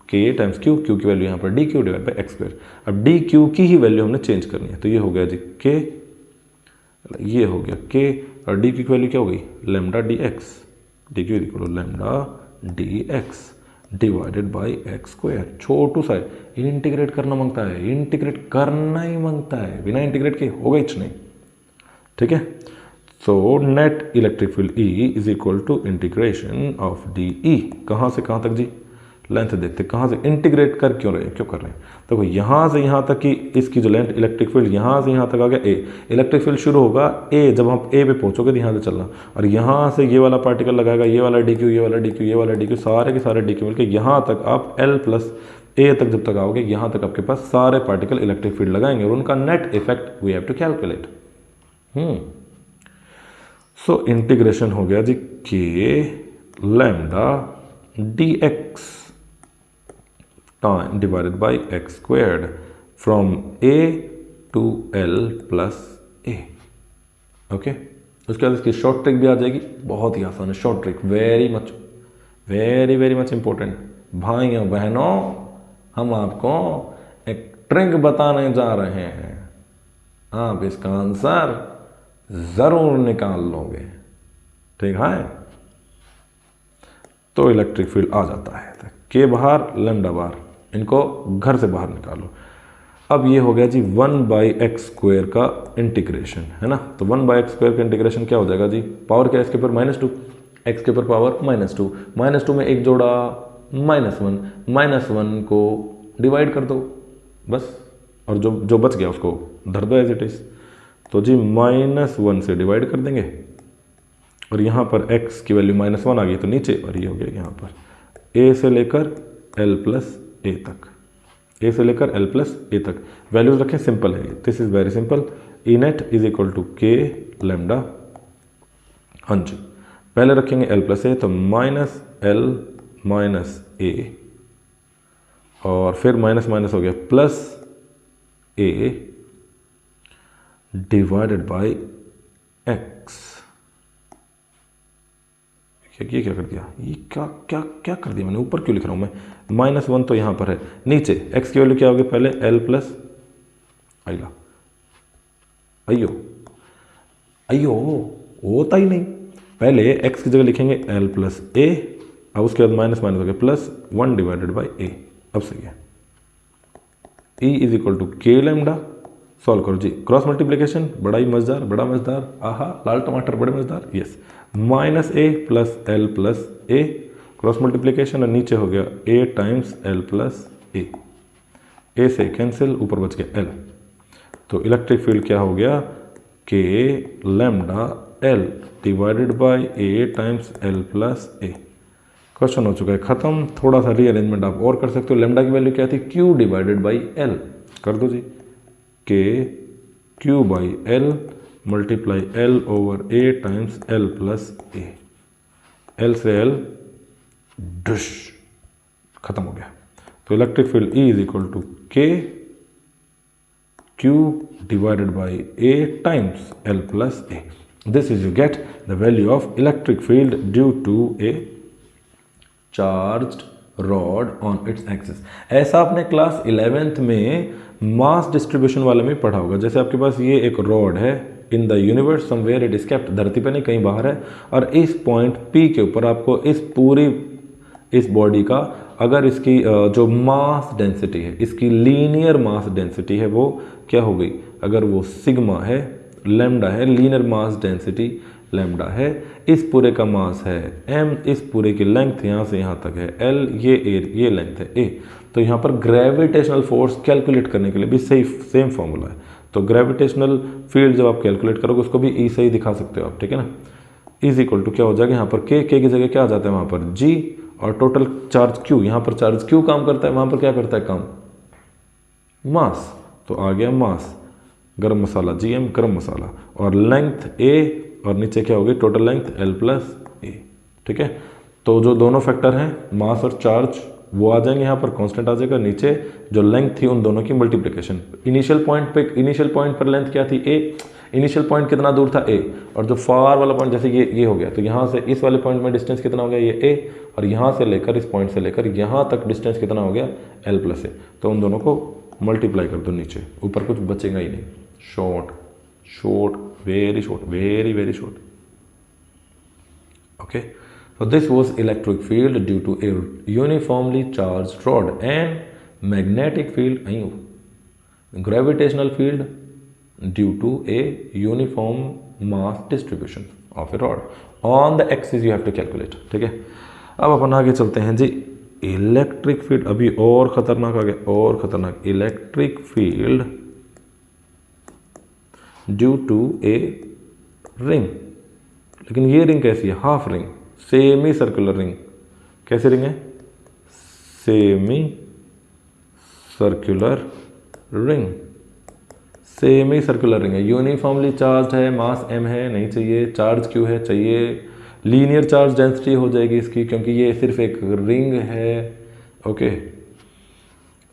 k times q, q की वैल्यू यहाँ पर dq divide by x square. अब dq की ही वैल्यू हमने चेंज करनी है, तो ये हो गया जी k, ये हो गया k, और dq की वैल्यू क्या हो गई, lambda dx, dq equal to lambda dx divided by x square. छोटू सा है, इंटीग्रेट करना मांगता है, इंटीग्रेट करना ही मांगता है, बिना इंटीग्रेट के होगा ही नहीं, ठीक है। So net electric field E is equal to integration of dE, कहाँ से कहाँ तक जी, लेंथ देखते कहाँ से इंटीग्रेट कर क्यों कर रहे हैं। देखो यहाँ से यहाँ तक की इसकी जो लेंथ इलेक्ट्रिक फील्ड यहाँ से यहाँ तक आ गया A, इलेक्ट्रिक फील्ड शुरू होगा A, जब हम A पे पहुँचोगे तो यहाँ से चलना, और यहाँ से ये वाला पार्टिकल लगाएगा, ये वाला dq, ये वाला dq, ये वाला dq, सारे के सारे dq मिलकर यहाँ तक आप L प्लस A तक जब तक आओगे, यहाँ तक आपके पास सारे पार्टिकल इलेक्ट्रिक फील्ड लगाएंगे और उनका net effect we have to calculate. So integration हो गया जी k lambda dx time divided by X squared from A to L plus A, okay. उसके बाद इसकी शॉर्ट ट्रिक भी आ जाएगी, बहुत ही आसान है short trick, very much important. भाइयों बहनों, हम आपको एक ट्रिक बताने जा रहे हैं, आप इसका आंसर जरूर निकाल लोगे, ठीक है। तो इलेक्ट्रिक फील्ड आ जाता है के बाहर, लेमडा बाहर, इनको घर से बाहर निकालो। अब ये हो गया जी 1/x स्क्वायर का इंटीग्रेशन, है ना। तो 1/x स्क्वायर का इंटीग्रेशन क्या हो जाएगा जी, पावर क्या है इसके ऊपर -2, x के ऊपर पावर -2, -2 में एक जोड़ा -1 को डिवाइड कर दो बस, और जो बच गया उसको धर दो एज इट इज। तो जी -1 से डिवाइड कर देंगे, और यहाँ पर x की वैल्यू -1 आ गई तो नीचे, और ये हो गया यहाँ पर A से लेकर L प्लस A तक, A से लेकर L प्लस A तक। वैल्यूज रखें, सिंपल है, this is very simple. E net is equal to k lambda, हाँ जी, पहले रखेंगे L प्लस A, तो -L माइनस A, और फिर माइनस माइनस हो गया plus A divided by x। ये क्या कर दिया, ये क्या कर दिया मैंने, ऊपर क्यों लिख रहा हूँ मैं, -1 तो यहाँ पर है, नीचे x की वैल्यू क्या होगी, पहले L प्लस आइला अयो अयो होता ही नहीं। पहले x की जगह लिखेंगे l प्लस ए, अब उसके बाद माइनस माइनस हो गया प्लस 1 डिवाइडेड बाई ए। अब सही है। E इज इक्वल टू के लैम्डा। सॉल्व करो जी, क्रॉस मल्टीप्लीकेशन बड़ा ही मजेदार, बड़ा मजेदार, आहा लाल टमाटर बड़े मजेदार, यस। माइनस ए प्लस एल प्लस ए, क्रॉस मल्टीप्लीकेशन, और नीचे हो गया ए टाइम्स एल प्लस ए से कैंसिल, ऊपर बच गया एल। तो इलेक्ट्रिक फील्ड क्या हो गया, के lambda L divided by A times l plus A. Question हो चुका है खत्म। थोड़ा सा रीअरेंजमेंट आप और कर सकते हो। लैम्डा की वैल्यू क्या थी, क्यू डिवाइडेड बाई एल, कर दो जी, k q by l multiply l over a times l plus a. L से एल डश खत्म हो गया। तो electric field E is equal to k q divided by a times l plus a. This is you get the value of electric field due to a charged rod on its axis. ऐसा आपने class 11th में mass distribution वाले में पढ़ा होगा। जैसे आपके पास ये एक रॉड है in the universe somewhere it is kept, धरती पे नहीं कहीं बाहर है, और इस पॉइंट P के ऊपर आपको इस पूरी इस बॉडी का अगर इसकी जो मास डेंसिटी है, इसकी लीनियर मास डेंसिटी है वो क्या हो गई, अगर वो सिग्मा है, लैम्डा है, लीनियर मास डेंसिटी लैम्डा है, इस पूरे का मास है m, इस पूरे की लेंथ यहाँ से यहाँ तक है l, ये लेंथ है a। तो यहाँ पर ग्रेविटेशनल फोर्स कैलकुलेट करने के लिए भी सेम फॉर्मूला है। तो ग्रेविटेशनल फील्ड जब आप कैलकुलेट करोगे उसको भी E से ही दिखा सकते हो आप, ठीक है ना। इज इक्वल टू क्या हो जाएगा यहाँ पर k की जगह क्या आ जाता है वहाँ पर g, और टोटल चार्ज q, यहाँ पर चार्ज q काम करता है, वहाँ पर क्या करता है काम, मास। तो आ गया मास, गरम मसाला GM गरम मसाला, और लेंथ a, और नीचे क्या होगी टोटल लेंथ L प्लस ए, ठीक है। तो जो दोनों फैक्टर हैं मास और चार्ज वो आ जाएंगे यहाँ पर, कांस्टेंट आ जाएगा, नीचे जो लेंथ थी उन दोनों की मल्टीप्लिकेशन। इनिशियल पॉइंट पर लेंथ क्या थी a, इनिशियल पॉइंट कितना दूर था a, और जो फार वाला पॉइंट जैसे ये हो गया, तो यहाँ से इस वाले पॉइंट में डिस्टेंस कितना हो गया ये a, और यहाँ से लेकर इस पॉइंट से लेकर यहाँ तक डिस्टेंस कितना हो गया L प्लस ए। तो उन दोनों को मल्टीप्लाई कर दो नीचे, ऊपर कुछ बचेगा ही नहीं। Short very short, very short. okay, so this was electric field due to a uniformly charged rod, and magnetic field gravitational field due to a uniform mass distribution of a rod on the axis you have to calculate, ठीक है। अब अपन आगे चलते हैं जी। Electric field अभी और खतरनाक आ गया, और खतरनाक। Electric field due to a ring, लेकिन ये रिंग कैसी है, half ring, semi circular ring. कैसी रिंग है, semi circular ring, semi circular ring है, यूनिफॉर्मली चार्ज है, मास m है, नहीं चाहिए, चार्ज q है, चाहिए, लीनियर चार्ज डेंसिटी हो जाएगी इसकी, क्योंकि ये सिर्फ एक रिंग है। ओके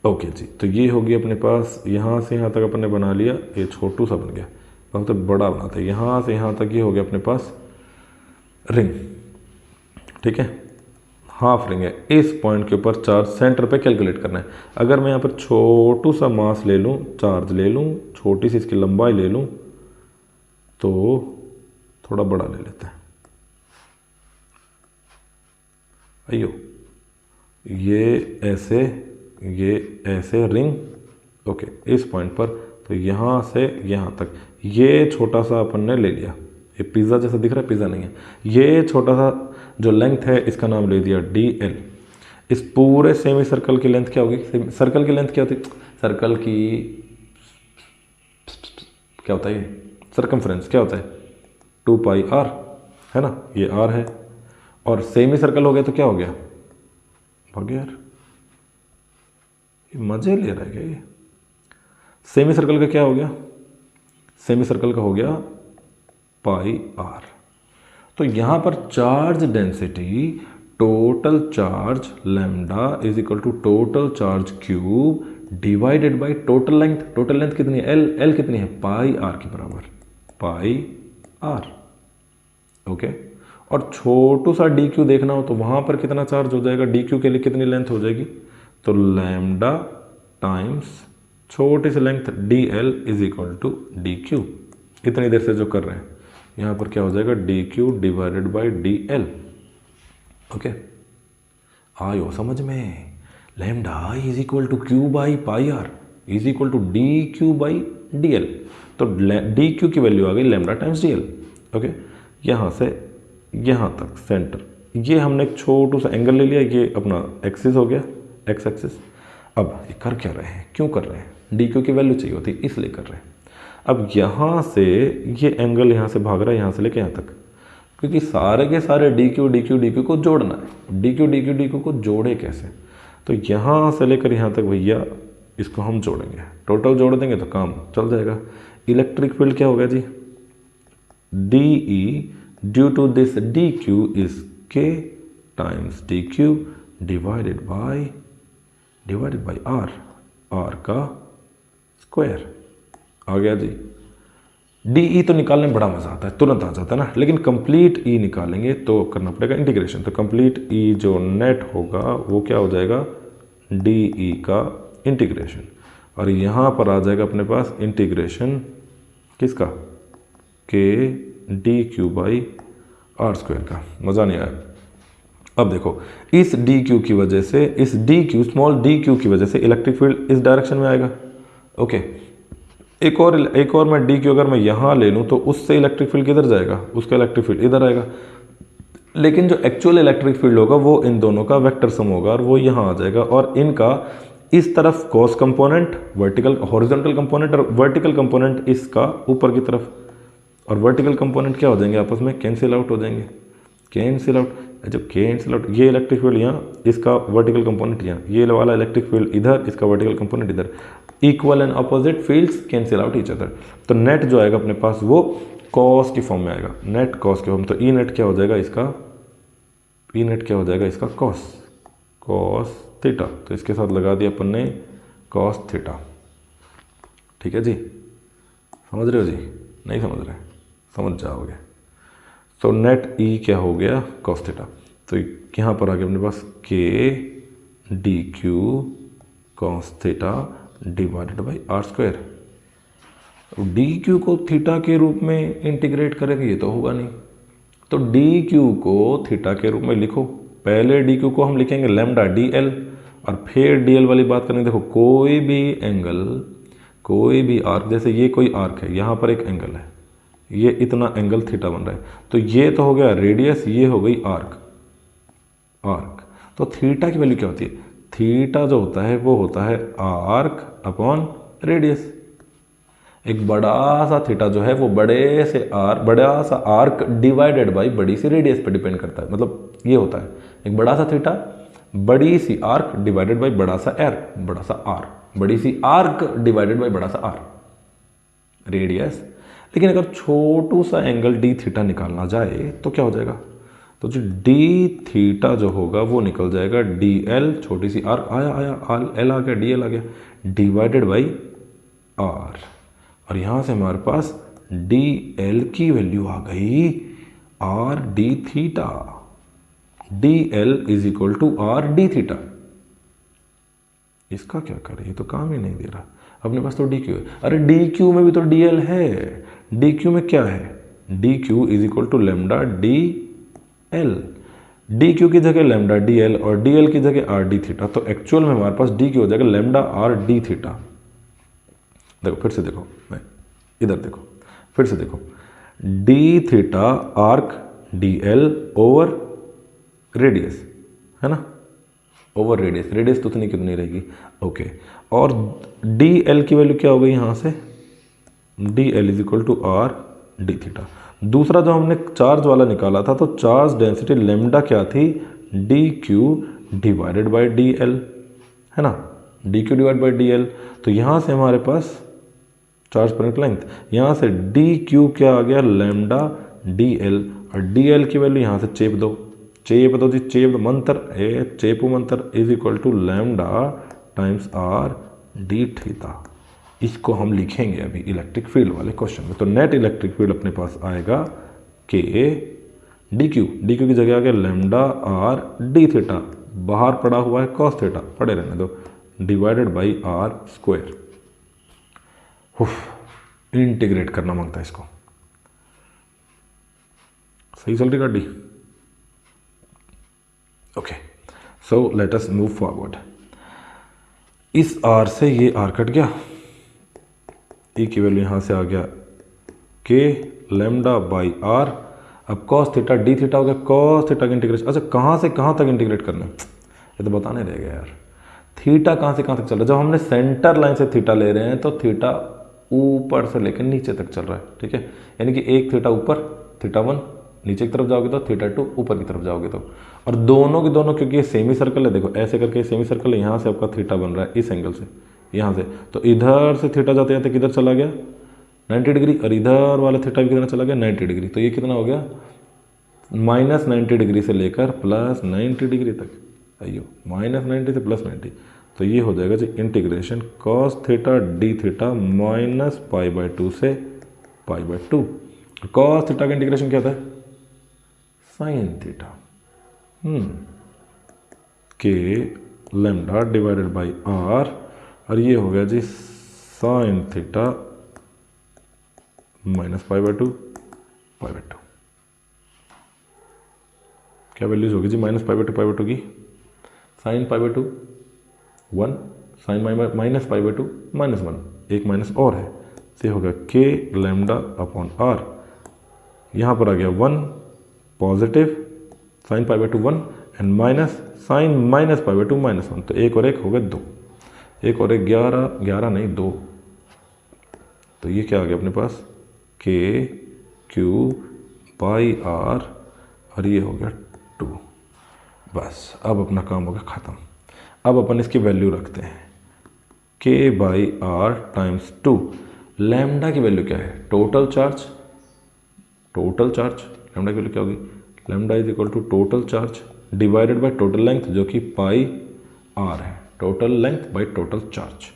जी, तो ये होगी अपने पास, यहाँ से यहाँ तक अपन ने बना लिया, ये छोटू सा बन गया, बहुत तो बड़ा बनाता है, यहाँ से यहाँ तक ये हो गया अपने पास रिंग, ठीक है, हाफ रिंग है। इस पॉइंट के ऊपर चार्ज सेंटर पे कैलकुलेट करना है। अगर मैं यहाँ पर छोटू सा मास ले लूँ, चार्ज ले लूँ, छोटी सी इसकी लंबाई ले लूँ, तो थोड़ा बड़ा ले लेते हैं। अयो ये ऐसे रिंग, ओके, इस पॉइंट पर, तो यहाँ से यहाँ तक ये छोटा सा अपन ने ले लिया, ये पिज़्ज़ा जैसा दिख रहा है, पिज़्ज़ा नहीं है, ये छोटा सा जो लेंथ है इसका नाम ले दिया DL। इस पूरे सेमी सर्कल की लेंथ क्या होगी, सर्कल की लेंथ क्या होती है, सर्कल की क्या होता है, ये सर्कमफ्रेंस क्या होता है 2 पाई r, है ना, ये r है, और सेमी सर्कल हो गया तो क्या हो गया, भाग यार, ये मजे ले रहा है क्या ये। सेमी सर्कल का क्या हो गया, सेमी सर्कल का हो गया पाई r। तो यहाँ पर charge density, total charge lambda is equal to total charge cube divided by total length. Total length कितनी है, L कितनी है, पाई r के बराबर, पाई r, ओके। और छोटू सा dq देखना हो तो वहाँ पर कितना चार्ज हो जाएगा, dq के लिए कितनी लेंथ हो जाएगी, तो लैम्डा टाइम्स छोटी सी length d L is equal to D q, इतनी देर से जो कर रहे हैं, यहाँ पर क्या हो जाएगा D Q divided by D L. Okay, आयो समझ में, lambda is equal to Q by pi R is equal to D Q by D L. तो डी क्यू की वैल्यू आ गई lambda times D L. Okay, यहाँ से यहाँ तक सेंटर, ये हमने एक छोटू सा एंगल ले लिया, ये अपना एक्सिस हो गया, एक्स एक्सिस। अब ये कर क्या रहे हैं, क्यों कर रहे हैं, डी क्यू की वैल्यू चाहिए होती इसलिए कर रहे हैं। अब यहाँ से ये एंगल यहाँ से भाग रहा है यहाँ से लेके यहाँ तक, क्योंकि सारे के सारे डी क्यू को जोड़ना है। डी क्यू को जोड़े कैसे, तो यहाँ से लेकर यहाँ तक भैया इसको हम जोड़ेंगे, टोटल जोड़ देंगे तो काम चल जाएगा। इलेक्ट्रिक फील्ड क्या हो गया जी, d E due to this d Q is k times d Q divided by r, r का स्क्वायर आ गया जी। डी ई तो निकालने में बड़ा मज़ा आता है, तुरंत आ जाता है ना, लेकिन कंप्लीट ई निकालेंगे तो करना पड़ेगा इंटीग्रेशन। तो कंप्लीट ई जो नेट होगा वो क्या हो जाएगा, डी ई का इंटीग्रेशन, और यहाँ पर आ जाएगा अपने पास इंटीग्रेशन किसका, K D Q by R square का। मज़ा नहीं आया। अब देखो इस डी क्यू की वजह से, इस D Q small D Q की वजह से इलेक्ट्रिक फील्ड इस डायरेक्शन में आएगा। ओके, एक और मैं डी क्यू अगर मैं यहाँ ले लूँ तो उससे इलेक्ट्रिक फील्ड किधर जाएगा, उसका इलेक्ट्रिक फील्ड इधर आएगा। लेकिन जो एक्चुअल इलेक्ट्रिक फील्ड होगा वो इन दोनों का वेक्टर सम होगा और वो यहाँ आ जाएगा, और इनका इस तरफ cos component, vertical horizontal component, और वर्टिकल कंपोनेंट इसका ऊपर की तरफ, और वर्टिकल कंपोनेंट क्या हो जाएंगे आपस में कैंसिल आउट हो जाएंगे, कैंसिल आउट। जब कैंसिल आउट, ये इलेक्ट्रिक फील्ड यहाँ, इसका वर्टिकल कंपोनेंट यहाँ, ये वाला इलेक्ट्रिक फील्ड इधर, इसका वर्टिकल कंपोनेंट इधर, equal and opposite fields cancel out each other. तो नेट जो आएगा अपने पास वो कॉस की फॉर्म में आएगा, नेट कॉस की फॉर्म। तो ई नेट क्या हो जाएगा इसका, ई नेट क्या हो जाएगा इसका कॉस थीटा। तो इसके साथ लगा दिया अपन ने कॉस थीटा। ठीक है जी, समझ रहे हो जी, नहीं समझ रहे, समझ जाओगे। तो नेट ई क्या हो गया कॉस थीटा। तो यहाँ पर आ गया अपने पास K D Q cos theta divided by R square. D Q को थीटा के रूप में इंटीग्रेट करेंगे, ये तो होगा नहीं, तो डी क्यू को थीटा के रूप में लिखो। पहले डी क्यू को हम लिखेंगे लैम्डा डी एल, और फिर डी एल वाली बात करेंगे। देखो कोई भी एंगल, कोई भी आर्क, जैसे ये कोई आर्क है, यहाँ पर एक एंगल है, ये इतना एंगल थीटा बन रहा है, तो ये तो हो गया रेडियस, ये हो गई आर्क। तो थीटा की वैल्यू क्या होती है, थीटा जो होता है वो होता है आर्क अपॉन रेडियस। एक बड़ा सा थीटा जो है वो बड़ा सा आर्क डिवाइडेड बाई बड़ी सी रेडियस पे डिपेंड करता है। मतलब ये होता है एक बड़ा सा थीटा, बड़ी सी आर्क डिवाइडेड बाई बड़ा सा आर, बड़ी सी आर्क डिवाइडेड बाई बड़ा सा आर रेडियस। लेकिन अगर छोटू सा एंगल डी थीटा निकालना जाए तो क्या हो जाएगा, तो जो डी थीटा जो होगा वो निकल जाएगा डी एल, छोटी सी आर्क आया एल आ गया, डी एल आ गया, डिवाइडेड बाई आर, और यहाँ से हमारे पास डी एल की वैल्यू आ गई R D theta. D L is equal to R D theta. इसका क्या करें, ये तो काम ही नहीं दे रहा। अपने पास तो डी क्यू है, अरे डी क्यू में भी तो डी एल है। डी क्यू में क्या है, D Q is equal to lambda D L. D Q की जगह लेमडा डी एल और डी एल की जगह आर डी थीटा। तो एक्चुअल में हमारे पास डी क्यू हो जाएगा लेमडा आर डी थीटा। देखो फिर से देखो, मैं इधर देखो, फिर से देखो, D theta arc D L over radius है ना, ओवर रेडियस, रेडियस तो उतनी कितनी रहेगी। ओके, और डी एल की वैल्यू क्या हो गई यहाँ से, D L is equal to R D theta. दूसरा जो हमने चार्ज वाला निकाला था, तो चार्ज डेंसिटी लेमडा क्या थी, D Q divided by D L है ना, D Q divide by D L. तो यहाँ से हमारे पास चार्ज पर यूनिट लेंथ, यहाँ से डी क्यू क्या आ गया लेमडा डी एल, और डी एल की वैल्यू यहाँ से चेप दो जी, चेप मंत्र ए चेपू मंत्र is equal to lambda times R D theta. इसको हम लिखेंगे अभी इलेक्ट्रिक फील्ड वाले क्वेश्चन में। तो नेट इलेक्ट्रिक फील्ड अपने पास आएगा के डी क्यू की जगह आ गया लेमडा आर डी थीटा, बाहर पड़ा हुआ है कॉस थीटा, पड़े रहने दो, divided by R square. Integrate करना मांगता है इसको। सही चल रही गाड़ी? Okay, so let us move forward. इस आर से ये आर कट गया, ई की वैल्यू यहाँ से आ गया के लेमडा बाई आर। अब कॉस थीटा डी थीटा हो गया, कॉस थीटा का इंटीग्रेशन। अच्छा, कहाँ से कहाँ तक इंटीग्रेट करना है ये तो बताने रह गया यार। थीटा कहाँ से कहाँ तक चल रहा है? जब हमने सेंटर लाइन से थीटा ले रहे हैं तो थीटा ऊपर से लेकर नीचे तक चल रहा है, ठीक है। यानी कि एक थीटा ऊपर, थीटा 1 नीचे की तरफ जाओगे तो थीटा 2 ऊपर की तरफ जाओगे तो, और दोनों के दोनों क्योंकि ये सेमी सर्कल है, देखो ऐसे करके सेमी सर्कल है, यहाँ से आपका थीटा बन रहा है इस एंगल से, यहाँ से, तो इधर से थीटा जाते जाते किधर चला गया 90 डिग्री, और इधर वाला थीटा भी कितना चला गया 90 डिग्री। तो ये कितना हो गया -90 डिग्री से लेकर +90 डिग्री तक। अयो, -90 से +90, तो ये हो जाएगा जी integration cos theta D theta -π/2 से π/2। cos थीटा का इंटीग्रेशन क्या था? sin थीटा के लेमडा डिवाइडेड बाई आर, और ये हो गया जी sin थीटा -π/2 π/2। क्या वैल्यूज होगी जी -π/2 π/2 की? sin π/2 1, sin -π/2 -1, एक माइनस और है, से होगा के लेमडा अपॉन आर। यहाँ पर आ गया 1 positive sin π/2 1 and minus sin -π/2 -1, तो एक और एक हो गया 2, एक और एक 11 नहीं 2, तो ये क्या आ गया अपने पास के क्यू बाई आर, और ये हो गया 2। बस अब अपना काम हो गया ख़त्म। अब अपन इसकी वैल्यू रखते हैं k by R times 2। Lambda की वैल्यू क्या है? Total charge, total charge lambda की वैल्यू क्या होगी? Lambda is equal to total charge divided by total length, जो कि पाई आर है। Total length by total charge,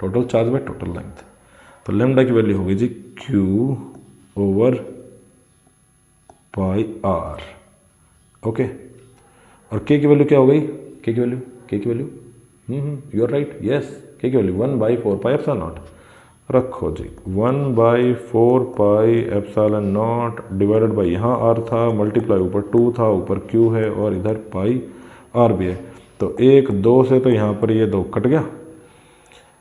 total charge by total length. तो लैम्डा की वैल्यू होगी जी q over pi R, okay. और k की वैल्यू क्या हो गई? k की value you are right, yes, k की वैल्यू 1/4 पाई एप्सिलॉन नॉट। रखो जी 1/4 pi epsilon not divided by, यहाँ r था मल्टीप्लाई ऊपर 2 था, ऊपर q है और इधर पाई r भी है। तो 1 2 से तो यहाँ पर ये 2 कट गया,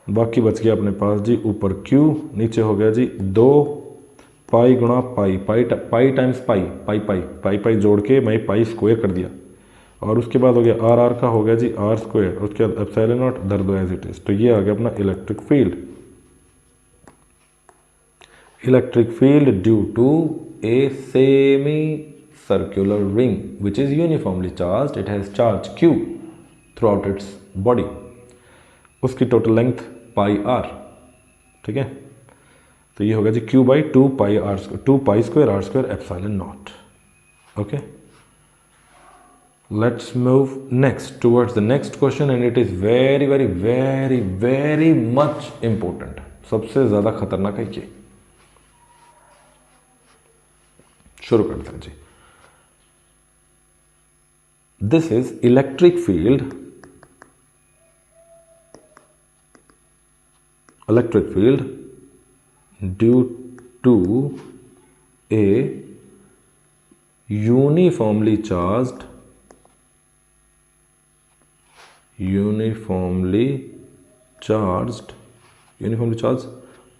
बाकी बच गया अपने पास जी ऊपर q, नीचे हो गया जी 2 पाई गुणा पाई, पाई टाइम्स पाई जोड़ के मैं पाई स्क्वायर कर दिया, और उसके बाद हो गया आर का हो गया जी r स्क्वायर, उसके बाद एप्सिलॉन नॉट धर दो एज इट इज। तो ये आ गया अपना electric field. Electric field due to a semi circular ring which is uniformly charged, it has charge q throughout its body, उसकी टोटल लेंथ पाई r, ठीक है। तो ये होगा जी q by 2 pi square R square epsilon naught, okay. Let's move next towards the next question and it is very very very very much important. सबसे ज़्यादा खतरनाक है ये। शुरू करते हैं जी। This is electric field due to a uniformly charged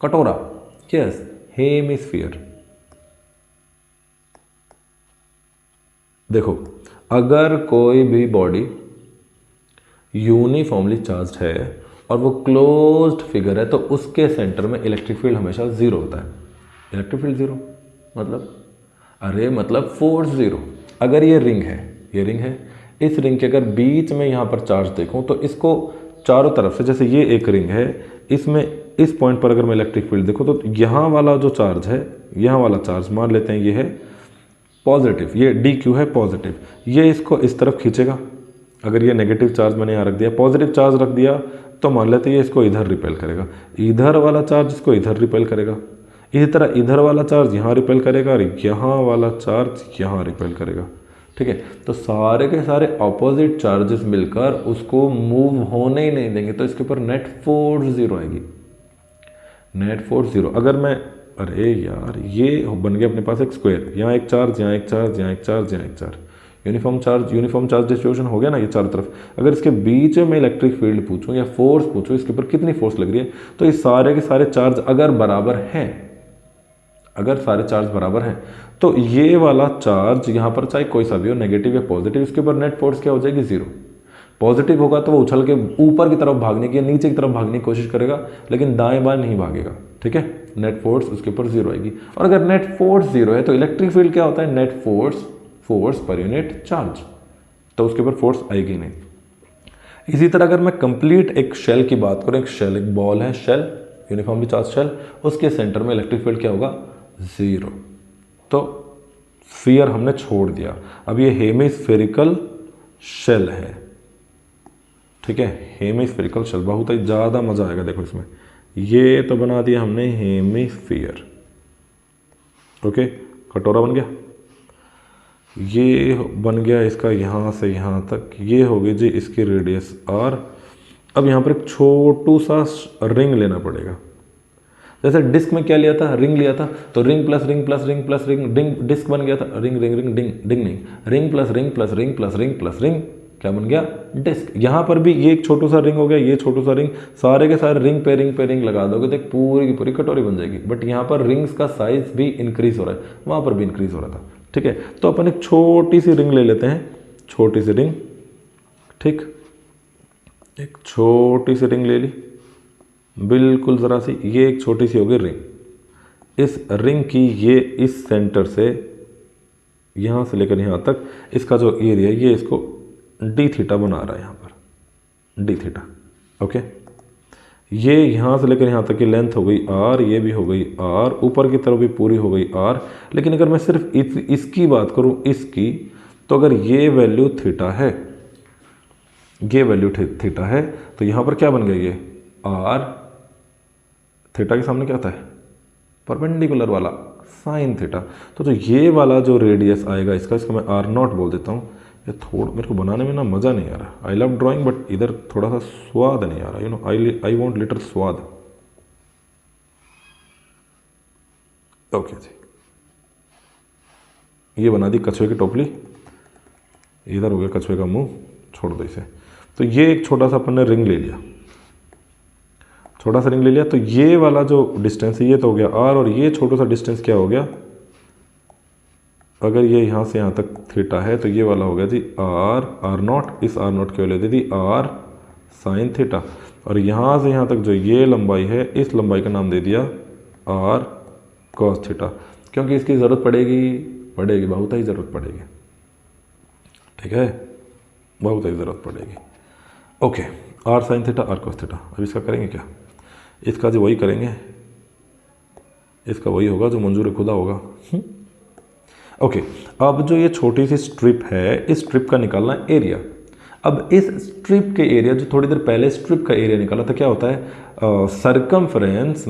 कटोरा, yes, hemisphere. देखो अगर कोई भी बॉडी यूनिफॉर्मली चार्ज्ड है और वो क्लोज्ड फिगर है तो उसके सेंटर में इलेक्ट्रिक फील्ड हमेशा 0 होता है। इलेक्ट्रिक फील्ड 0 मतलब फोर्स 0। अगर ये रिंग है, इस रिंग के अगर बीच में यहाँ पर चार्ज देखूँ तो इसको चारों तरफ से, जैसे ये एक रिंग है, इसमें इस पॉइंट पर अगर मैं इलेक्ट्रिक फील्ड देखूँ तो यहाँ वाला जो चार्ज है, यहाँ वाला चार्ज मान लेते हैं ये है पॉजिटिव, ये dq है पॉजिटिव, ये इसको इस तरफ खींचेगा। अगर ये नेगेटिव चार्ज मैंने यहाँ रख दिया, पॉजिटिव चार्ज रख दिया तो मान लेते हैं ये इसको इधर रिपेल करेगा, इधर वाला चार्ज इसको इधर रिपेल करेगा, इसी तरह इधर वाला चार्ज यहाँ रिपेल करेगा और यहाँ वाला चार्ज यहाँ रिपेल करेगा, ठीक है। तो सारे के सारे ऑपोजिट चार्जेस मिलकर उसको मूव होने ही नहीं देंगे, तो इसके ऊपर नेट फोर्स 0 आएगी। Net force 0। अगर मैं, अरे यार ये बन गया अपने पास एक स्क्वायर, यहाँ एक चार्ज, यहाँ एक चार्ज, यहाँ एक चार्ज, यहाँ एक चार्ज, यूनिफॉर्म चार्ज डिस्ट्रीब्यूशन हो गया ना ये चारों तरफ। अगर इसके बीच में इलेक्ट्रिक फील्ड पूछूं या फोर्स पूछूं, इसके ऊपर कितनी फोर्स लग रही है, तो ये सारे के सारे चार्ज अगर बराबर हैं, अगर सारे चार्ज बराबर हैं, तो ये वाला चार्ज यहाँ पर चाहे कोई सा भी हो, नेगेटिव या पॉजिटिव, इसके ऊपर नेट फोर्स क्या हो जाएगी 0। पॉजिटिव होगा तो वो उछल के ऊपर की तरफ भागने की या नीचे की तरफ भागने की कोशिश करेगा, लेकिन दाएं बाएं नहीं भागेगा, ठीक है। नेट फोर्स उसके ऊपर 0 आएगी। और अगर नेट फोर्स 0 है तो इलेक्ट्रिक फील्ड क्या होता है, net force per unit charge, तो उसके ऊपर फोर्स आएगी नहीं। इसी तरह अगर मैं कंप्लीट एक शेल की बात करूं, एक शेल, एक बॉल है, शेल, यूनिफॉर्मली चार्ज शेल, उसके सेंटर में इलेक्ट्रिक फील्ड क्या होगा, 0। तो स्फीयर हमने छोड़ दिया। अब ये हेमिस्फेरिकल शेल है, ठीक है, हेमिस्फेरिकल शेल, बहुत ही ज़्यादा मज़ा आएगा देखो इसमें। ये तो बना दिया हमने हेमिस्फीयर, ओके, कटोरा बन गया, ये बन गया इसका यहाँ से यहाँ तक, ये होगी जी इसकी रेडियस r। अब यहाँ पर एक छोटू सा रिंग लेना पड़ेगा। जैसे डिस्क में क्या लिया था, रिंग लिया था, तो ring plus ring plus ring plus ring, डिंग डिस्क बन गया था, रिंग रिंग रिंग डिंग डिंग नहीं, ring plus ring plus ring plus ring plus ring, क्या बन गया, डिस्क। यहाँ पर भी ये एक छोटू सा रिंग हो गया, ये छोटू सा रिंग, सारे के सारे रिंग पे रिंग लगा दोगे तो एक पूरी की पूरी कटोरी बन जाएगी। बट यहाँ पर रिंग्स का साइज भी इंक्रीज हो रहा है, वहाँ पर भी इंक्रीज हो रहा था, ठीक है। तो अपन एक छोटी सी रिंग ले लेते हैं, छोटी सी रिंग, ठीक, एक छोटी सी रिंग ले ली, बिल्कुल ज़रा सी, ये एक छोटी सी होगी रिंग। इस रिंग की ये इस सेंटर से यहाँ से लेकर यहाँ तक इसका जो एरिया, ये इसको डी थीटा बना रहा है यहाँ पर, डी थीटा, ओके। ये यहाँ से लेकर यहाँ तक की लेंथ हो गई आर, ये भी हो गई आर, ऊपर की तरफ भी पूरी हो गई आर। लेकिन अगर मैं सिर्फ इसकी बात करूँ, इसकी, तो अगर ये वैल्यू थीटा है, ये वैल्यू थीटा है, तो यहाँ पर क्या बन गया, ये आर, थीटा के सामने क्या आता है, परपेंडिकुलर वाला साइन थीटा। तो जो ये वाला जो रेडियस आएगा इसका, इसको मैं आर नॉट बोल देता हूँ। ये थोड़ा मेरे को बनाने में ना मज़ा नहीं आ रहा, आई लव ड्राइंग, बट इधर थोड़ा सा स्वाद नहीं आ रहा, you know, I want little स्वाद, ओके जी। ये बना दी कछुए की टोपली, इधर हो गया कछुए का मुंह, छोड़ दो इसे। तो ये एक छोटा सा अपन ने रिंग ले लिया, छोटा सा रिंग ले लिया, तो ये वाला जो डिस्टेंस है ये तो हो गया आर, और ये छोटा सा डिस्टेंस क्या हो गया, अगर ये यहाँ से यहाँ तक थीटा है तो ये वाला हो गया जी आर नॉट, इस आर नॉट की वैल्यू दे दी आर साइन थीटा, और यहाँ से यहाँ तक जो ये लंबाई है, इस लंबाई का नाम दे दिया आर कॉस थीटा, क्योंकि इसकी ज़रूरत पड़ेगी, बहुत ही ज़रूरत पड़ेगी, ठीक है, बहुत ही ज़रूरत पड़ेगी, okay. R sine theta, are cos theta. अब इसका करेंगे क्या, इसका जो वही करेंगे, इसका वही होगा जो मंजूर खुदा होगा, ओके। अब जो ये छोटी सी स्ट्रिप है, इस स्ट्रिप का निकालना एरिया। अब इस स्ट्रिप के एरिया, जो थोड़ी देर पहले स्ट्रिप का एरिया निकाला था, क्या होता है, सरकमफ्रेंस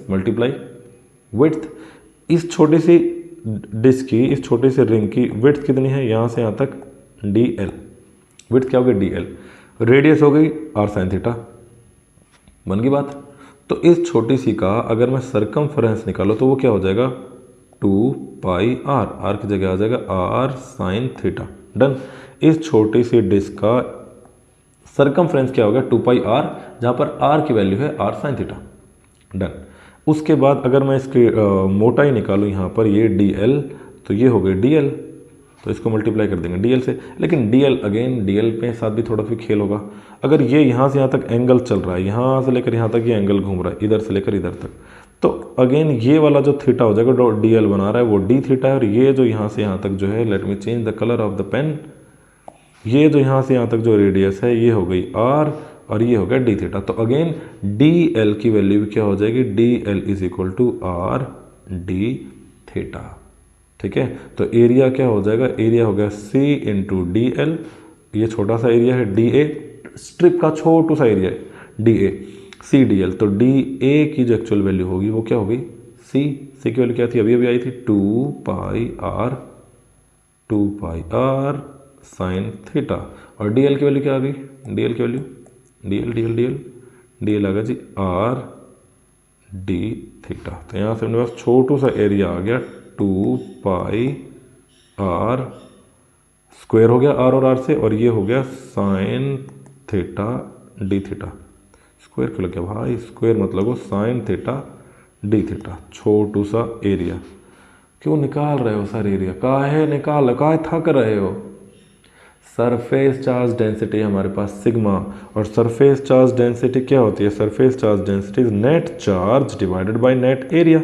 मल्टीप्लाई विड्थ। इस छोटी सी डिस्क की, इस छोटी सी रिंग की विड्थ कितनी है, यहाँ से यहाँ तक डी एल, विड्थ क्या हो गई डी एल, रेडियस हो गई आर साइन थीटा, बन गई बात। तो इस छोटी सी का अगर मैं सरकमफ्रेंस निकालो तो वो क्या हो जाएगा, 2 पाई आर, आर की जगह आ जाएगा आर साइन थीटा, डन। इस छोटी सी डिस्क का सरकमफ्रेंस क्या होगा, 2 पाई आर, जहाँ पर आर की वैल्यू है आर साइन थीटा, डन। उसके बाद अगर मैं इसकी मोटाई निकालूँ यहाँ पर, ये डी एल, तो ये हो गई डी एल, तो इसको मल्टीप्लाई कर देंगे डी एल से। लेकिन D L again, D L पे साथ भी थोड़ा सा खेल होगा। अगर ये यहाँ से यहाँ तक एंगल चल रहा है, यहाँ से लेकर यहाँ तक ये एंगल घूम रहा है, इधर से लेकर इधर तक, तो अगेन ये वाला जो थीटा हो जाएगा, जो डी एल बना रहा है वो डी थीटा है, और ये जो यहाँ से यहाँ तक जो है, let me change the colour of the pen, ये जो यहाँ से यहाँ तक जो रेडियस है ये हो गई आर, और ये हो गया डी थीटा। तो अगेन डी एल की वैल्यू क्या हो जाएगी, D L is equal to R D theta, ठीक है। तो एरिया क्या हो जाएगा, एरिया हो गया सी इंटू डी एल, ये छोटा सा एरिया है, डी ए स्ट्रिप का छोटू सा एरिया है, D A C D L. तो डी ए की जो एक्चुअल वैल्यू होगी वो क्या होगी, सी की वैल्यू क्या थी, अभी आई थी 2 पाई आर साइन थीटा, और डी एल की वैल्यू क्या आ गई, डी एल की वैल्यू डी एल डी लगा जी आर डी थीटा। तो यहाँ से मेरे पास छोटू सा एरिया आ गया 2 पाई आर स्क्वायर हो गया आर और आर से, और ये हो गया sign theta D theta. Square क्यों लग गया भाई, स्क्वायर मतलब वो साइन थीटा डी थीटा। छोटू सा एरिया क्यों निकाल रहे हो सर, एरिया काहे निकाल, काहे थक रहे हो। सरफेस चार्ज डेंसिटी हमारे पास सिग्मा, और सरफेस चार्ज डेंसिटी क्या होती है, surface charge density is net charge divided by net area.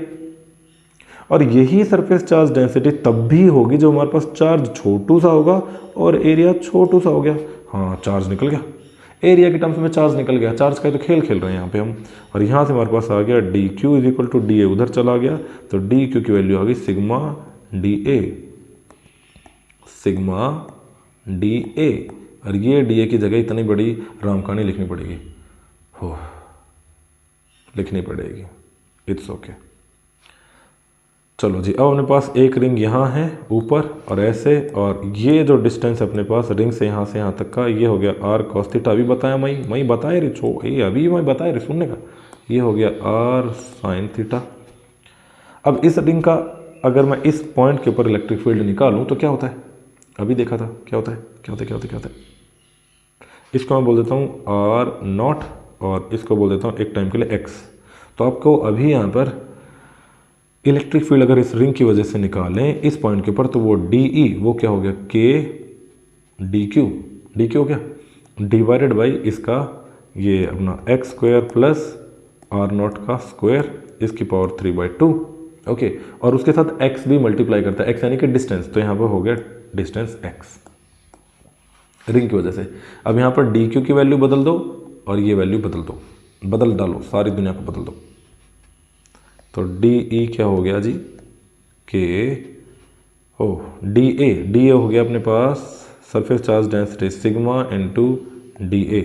और यही सरफेस चार्ज डेंसिटी तब भी होगी जब हमारे पास चार्ज छोटू सा होगा और एरिया छोटू सा हो गया। हाँ चार्ज निकल गया, एरिया के टर्म्स में चार्ज निकल गया, चार्ज का तो खेल खेल रहे हैं यहाँ पे हम। और यहाँ से हमारे पास आ गया D Q is equal to D A, उधर चला गया तो डी क्यू की वैल्यू आ गई sigma D A, sigma D A. और ये डी ए की जगह इतनी बड़ी रामकहानी लिखनी पड़ेगी, हो लिखनी पड़ेगी, इट्स ओके। चलो जी, अब अपने पास एक रिंग यहाँ है ऊपर और ऐसे, और ये जो डिस्टेंस है अपने पास रिंग से यहाँ तक का, ये हो गया आर कॉस थीटा। अभी बताया मैं बताया रे छो, ये अभी मैं बताया रे सुनने का, ये हो गया आर साइन थीटा। अब इस रिंग का अगर मैं इस पॉइंट के ऊपर इलेक्ट्रिक फील्ड निकालूं तो क्या होता है, अभी देखा था क्या होता है, क्या होता है क्या होता है क्या होता है। इसको मैं बोल देता हूँ आर नॉट और इसको बोल देता हूँ एक टाइम के लिए एक्स। तो आपको अभी यहाँ पर इलेक्ट्रिक फील्ड अगर इस रिंग की वजह से निकालें इस पॉइंट के ऊपर तो वो डी ई वो क्या हो गया के डी क्यू हो गया डिवाइडेड बाई इसका ये अपना X square plus are naught का स्क्वायर इसकी पावर 3/2। ओके, और उसके साथ एक्स भी मल्टीप्लाई करता है, एक्स यानी कि डिस्टेंस, तो यहाँ पर हो गया डिस्टेंस एक्स रिंग की वजह से। अब यहाँ पर डी क्यू की वैल्यू बदल दो और ये वैल्यू बदल डालो, सारी दुनिया को बदल दो। तो डी ई क्या हो गया जी के डी ए हो गया अपने पास surface charge density sigma into d a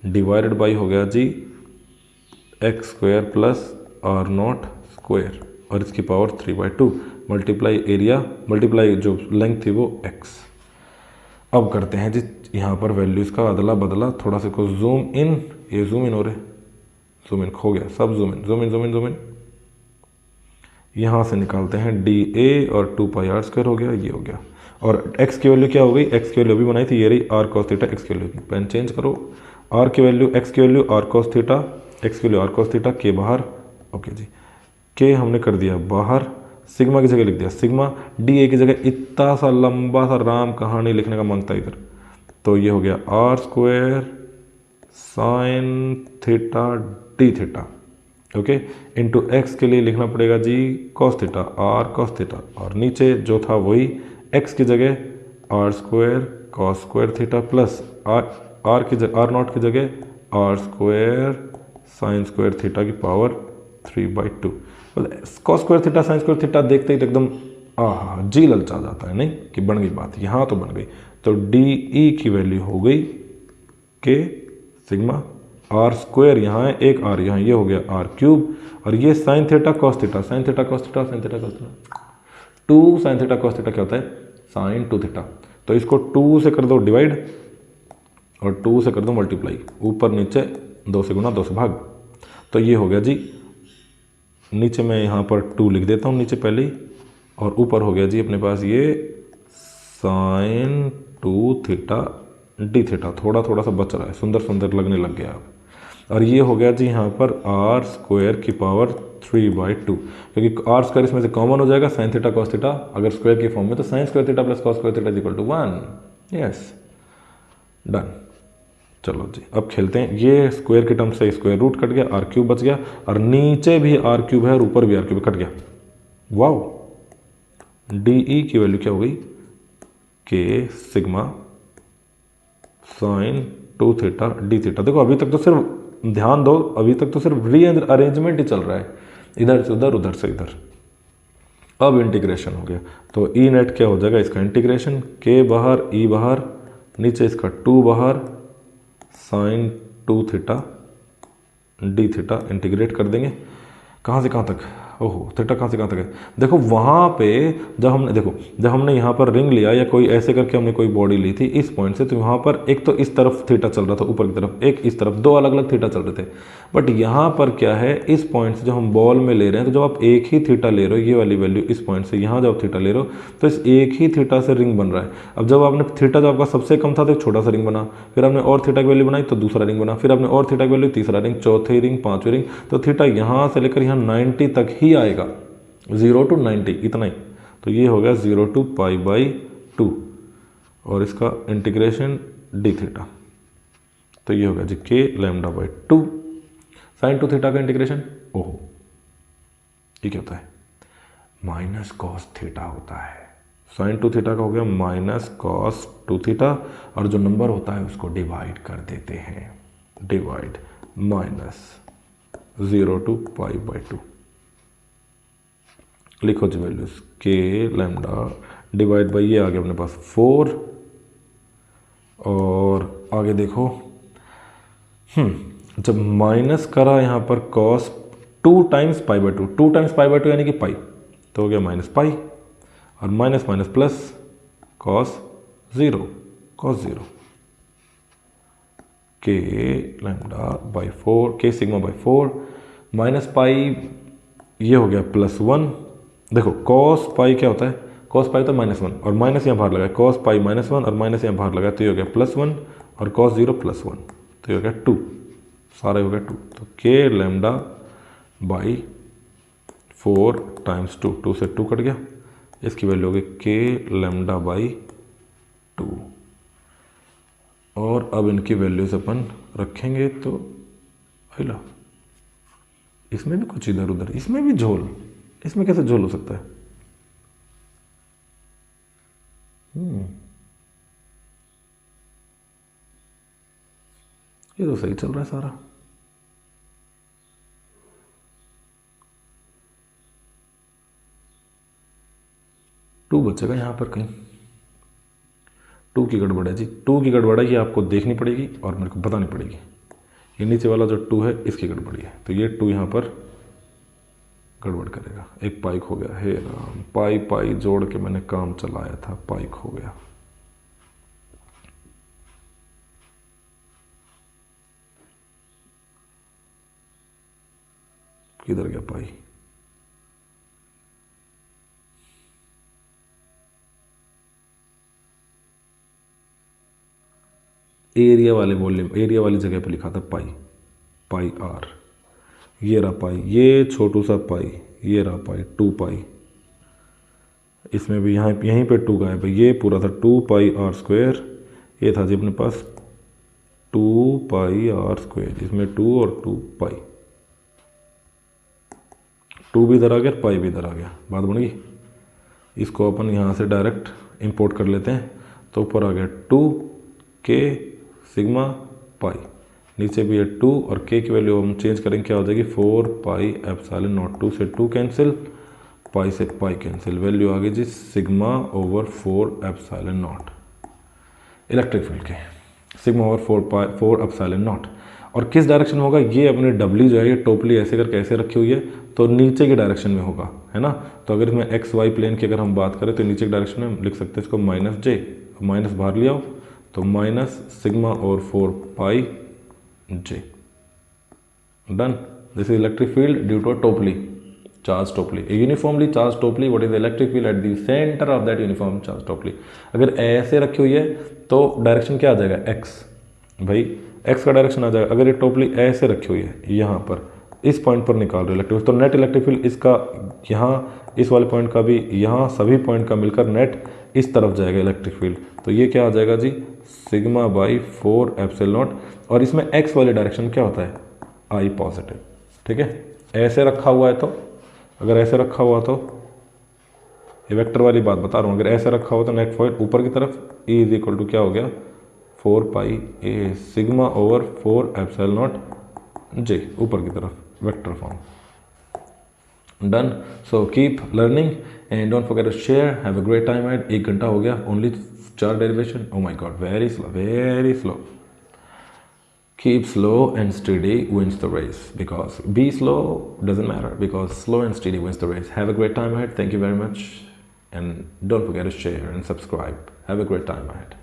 divided by हो गया जी x square plus are naught square और इसकी पावर 3/2 मल्टीप्लाई एरिया मल्टीप्लाई जो लेंथ थी वो एक्स। अब करते हैं जी यहाँ पर वैल्यूज़ का अदला बदला, थोड़ा सा को जूम इन, ये जूम इन हो रहे, जूम इन खो गया, सब जूम इन। यहाँ से निकालते हैं डी ए और 2 पाई आर स्क्वायर हो गया, ये हो गया। और एक्स की वैल्यू क्या हो गई, एक्स की वैल्यू अभी बनाई थी ये रही आर कॉस थीटा, एक्स की वैल्यू पेन चेंज करो, आर की वैल्यू एक्स की value R cos theta, X की वैल्यू आर कॉस थीटा के बाहर। ओके जी, के हमने कर दिया बाहर, सिग्मा की जगह लिख दिया सिग्मा, डी ए की जगह इतना सा लंबा सा राम कहानी लिखने का मांगता है इधर, तो ये हो गया are square sine theta D theta. Okay, into x के लिए लिखना पड़ेगा जी cos theta are cos theta, और नीचे जो था वही एक्स की जगह r square cos square theta plus r की जगह आर नॉट की जगह r square sine square theta की power 3/2। Cos square theta sine square theta देखते ही तो एकदम जी ललचा जाता है, नहीं कि बन गई बात, यहाँ तो बन गई। तो डी ई की वैल्यू हो गई के सिग्मा आर स्क्वायर यहाँ है, एक आर यहाँ, ये हो गया आर क्यूब, और ये sign theta cos theta, sign theta cos theta, sign theta cos theta, 2 sign theta cos theta क्या होता है साइन 2 थीटा। तो इसको 2 से कर दो डिवाइड और 2 से कर दो मल्टीप्लाई, ऊपर नीचे 2 से गुना 2 से भाग, तो ये हो गया जी, नीचे मैं यहाँ पर 2 लिख देता हूँ नीचे पहले ही, और ऊपर हो गया जी अपने पास ये साइन 2 थीटा डी थीटा, थोड़ा सा बच रहा है, सुंदर लगने लग गया अब। और ये हो गया जी यहाँ पर आर स्क्वायर की पावर 3/2, क्योंकि आर स्क्वायर इसमें से कॉमन हो जाएगा, साइन थीटा कॉस थीटा अगर स्क्वायर की फॉर्म में, तो sine square theta plus cos square theta equal to 1। Yes done. चलो जी अब खेलते हैं, ये स्क्वायर के टर्म से स्क्वायर रूट कट गया, आर क्यूब बच गया, और नीचे भी आर क्यूब है और ऊपर भी आर क्यूब कट गया। वाओ, डी ई की वैल्यू क्या हो गई K sigma sine 2 theta D theta. देखो अभी तक तो सिर्फ ध्यान दो, अभी तक तो सिर्फ री अरेंजमेंट ही चल रहा है, इधर से उधर उधर से इधर। अब इंटीग्रेशन हो गया, तो ई नेट क्या हो जाएगा इसका इंटीग्रेशन, के बाहर ई बाहर, नीचे इसका 2 बाहर, sine 2 theta D theta integrate कर देंगे, कहाँ से कहाँ तक ओहो थीटा कहाँ से कहाँ तक है, देखो वहाँ पे जब हमने यहाँ पर रिंग लिया या कोई ऐसे करके हमने कोई बॉडी ली थी इस पॉइंट से, तो वहाँ पर एक तो इस तरफ थीटा चल रहा था ऊपर की तरफ, एक इस तरफ, दो अलग अलग थीटा चल रहे थे। बट यहाँ पर क्या है, इस पॉइंट से जब हम बॉल में ले रहे हैं तो जब आप एक ही थीटा ले रहे हो, ये वाली वैल्यू इस पॉइंट से यहाँ जब आप थीटा ले रहे हो तो इस एक ही थीटा से रिंग बन रहा है। अब जब आपने थीटा जब आपका सबसे कम था तो एक छोटा सा रिंग बना, फिर आपने और थीटा की वैल्यू बनाई तो दूसरा रिंग बना, फिर आपने और थीटा की वैल्यू तीसरा रिंग, चौथी रिंग, पाँचवीं रिंग, तो थीटा यहाँ से लेकर यहाँ 90 तक ही आएगा, 0 to 90 इतना ही। तो ये हो गया 0 to π/2 और इसका इंटीग्रेशन डी थीटा, तो ये हो गया जी k λ/2 साइन टू थीटा का इंटीग्रेशन। ओहो ये क्या होता है, माइनस कॉस थीटा होता है। साइन टू थीटा का हो गया माइनस कॉस टू थीटा, और जो नंबर होता है उसको डिवाइड कर देते हैं, डिवाइड माइनस 0 to π/2। लिखो जी वैल्यूज, k λ डिवाइड बाई ये आ गया अपने पास 4, और आगे देखो जब माइनस करा यहाँ पर कॉस 2 टाइम्स π/2, 2 टाइम्स π/2 यानी कि पाई, तो हो गया माइनस पाई, और minus minus plus cos 0, cos 0, k λ/4, k sigma minus pi, ये हो गया +1। देखो कॉस पाई क्या होता है, कॉस पाई तो -1 और माइनस यहाँ बाहर लगा, कॉस पाई -1 और माइनस यहाँ बाहर लगा, तो ये हो गया +1 और कॉस 0 +1, तो ये हो गया 2, सारे हो गया 2। तो k λ/4 टाइम्स 2, 2 से 2 कट गया, इसकी वैल्यू होगी k λ/2। और अब इनकी वैल्यूज अपन रखेंगे तो हिला, इसमें भी कुछ इधर उधर, इसमें भी झोल, इसमें कैसे झोल हो सकता है? ये तो सही चल रहा है सारा। टू बचेगा यहाँ पर कहीं, 2 की गड़बड़ है जी, 2 की गड़बड़ है, ये आपको देखनी पड़ेगी और मेरे को बतानी पड़ेगी। ये नीचे वाला जो 2 है इसकी गड़बड़ी है, तो ये 2 यहाँ पर गड़बड़ करेगा। एक पाई खो गया, हे राम, पाई पाई जोड़ के मैंने काम चलाया था, पाई खो गया। किधर गया पाई? एरिया वाले वॉल्यूम, एरिया वाली जगह पे लिखा था पाई, पाई आर, ये रहा पाई, ये छोटू सा पाई, ये रहा पाई 2 पाई, इसमें भी यहाँ यहीं पे 2 गायब है, ये पूरा था 2 पाई आर स्क्वायर, ये था जी अपने पास 2 पाई आर स्क्वायर, इसमें 2 और 2 पाई, 2 भी इधर आ गया, पाई भी इधर आ गया, बात बन गई। इसको अपन यहाँ से डायरेक्ट इंपोर्ट कर लेते हैं, तो ऊपर आ गया 2 k सिग्मा पाई, नीचे भी है 2 और k की वैल्यू हम चेंज करेंगे, क्या हो जाएगी 4 पाई एप्सिलॉन नॉट, 2 से 2 कैंसिल, पाई से पाई कैंसिल, वैल्यू आ गई जी sigma over 4 epsilon naught, electric field के सिग्मा ओवर 4 एप्सिलॉन नॉट। और किस डायरेक्शन में होगा, ये अपनी डब्ल्यू जो है ये टोपली ऐसे करके ऐसे रखी हुई है, तो नीचे की डायरेक्शन में होगा, है ना। तो अगर इसमें एक्स वाई प्लेन की अगर हम बात करें तो नीचे की डायरेक्शन में हम लिख सकते हैं इसको -j, माइनस बाहर लिया हो तो माइनस सिग्मा और 4 pi j, done. This is electric field due to a टोपली, चार्ज टोपली, ए यूनिफॉर्मली चार्ज टोपली। What is electric field at the centre of that uniform charge टोपली। अगर ऐसे रखी हुई है तो डायरेक्शन क्या आ जाएगा, एक्स, भाई एक्स का डायरेक्शन आ जाएगा। अगर ये टोपली ऐसे रखी हुई है, यहाँ पर इस पॉइंट पर निकाल रहे हो इलेक्ट्रिक फील्ड, तो नेट इलेक्ट्रिक फील्ड इसका यहाँ इस वाले पॉइंट का भी, यहाँ सभी पॉइंट का मिलकर नेट इस तरफ जाएगा इलेक्ट्रिक फील्ड। तो ये क्या आ जाएगा जी, सिग्मा बाई 4 एप्सिलॉन नॉट। और इसमें एक्स वाले डायरेक्शन क्या होता है, आई पॉजिटिव, ठीक है। ऐसे रखा हुआ है तो, अगर ऐसे रखा हुआ तो, ये वेक्टर वाली बात बता रहा हूँ, अगर ऐसे रखा हुआ तो नेट पॉइंट ऊपर की तरफ, ई इज इक्वल टू क्या हो गया 4 pi a sigma over 4 epsilon naught J, ऊपर की तरफ vector form, done. So keep learning and don't forget to share, have a great time at. 1 घंटा हो गया, only 4 derivation, oh my god, very slow, very slow. keep slow and steady wins the race, because be slow doesn't matter, because slow and steady wins the race. Have a great time ahead. Thank you very much, and don't forget to share and subscribe. Have a great time ahead.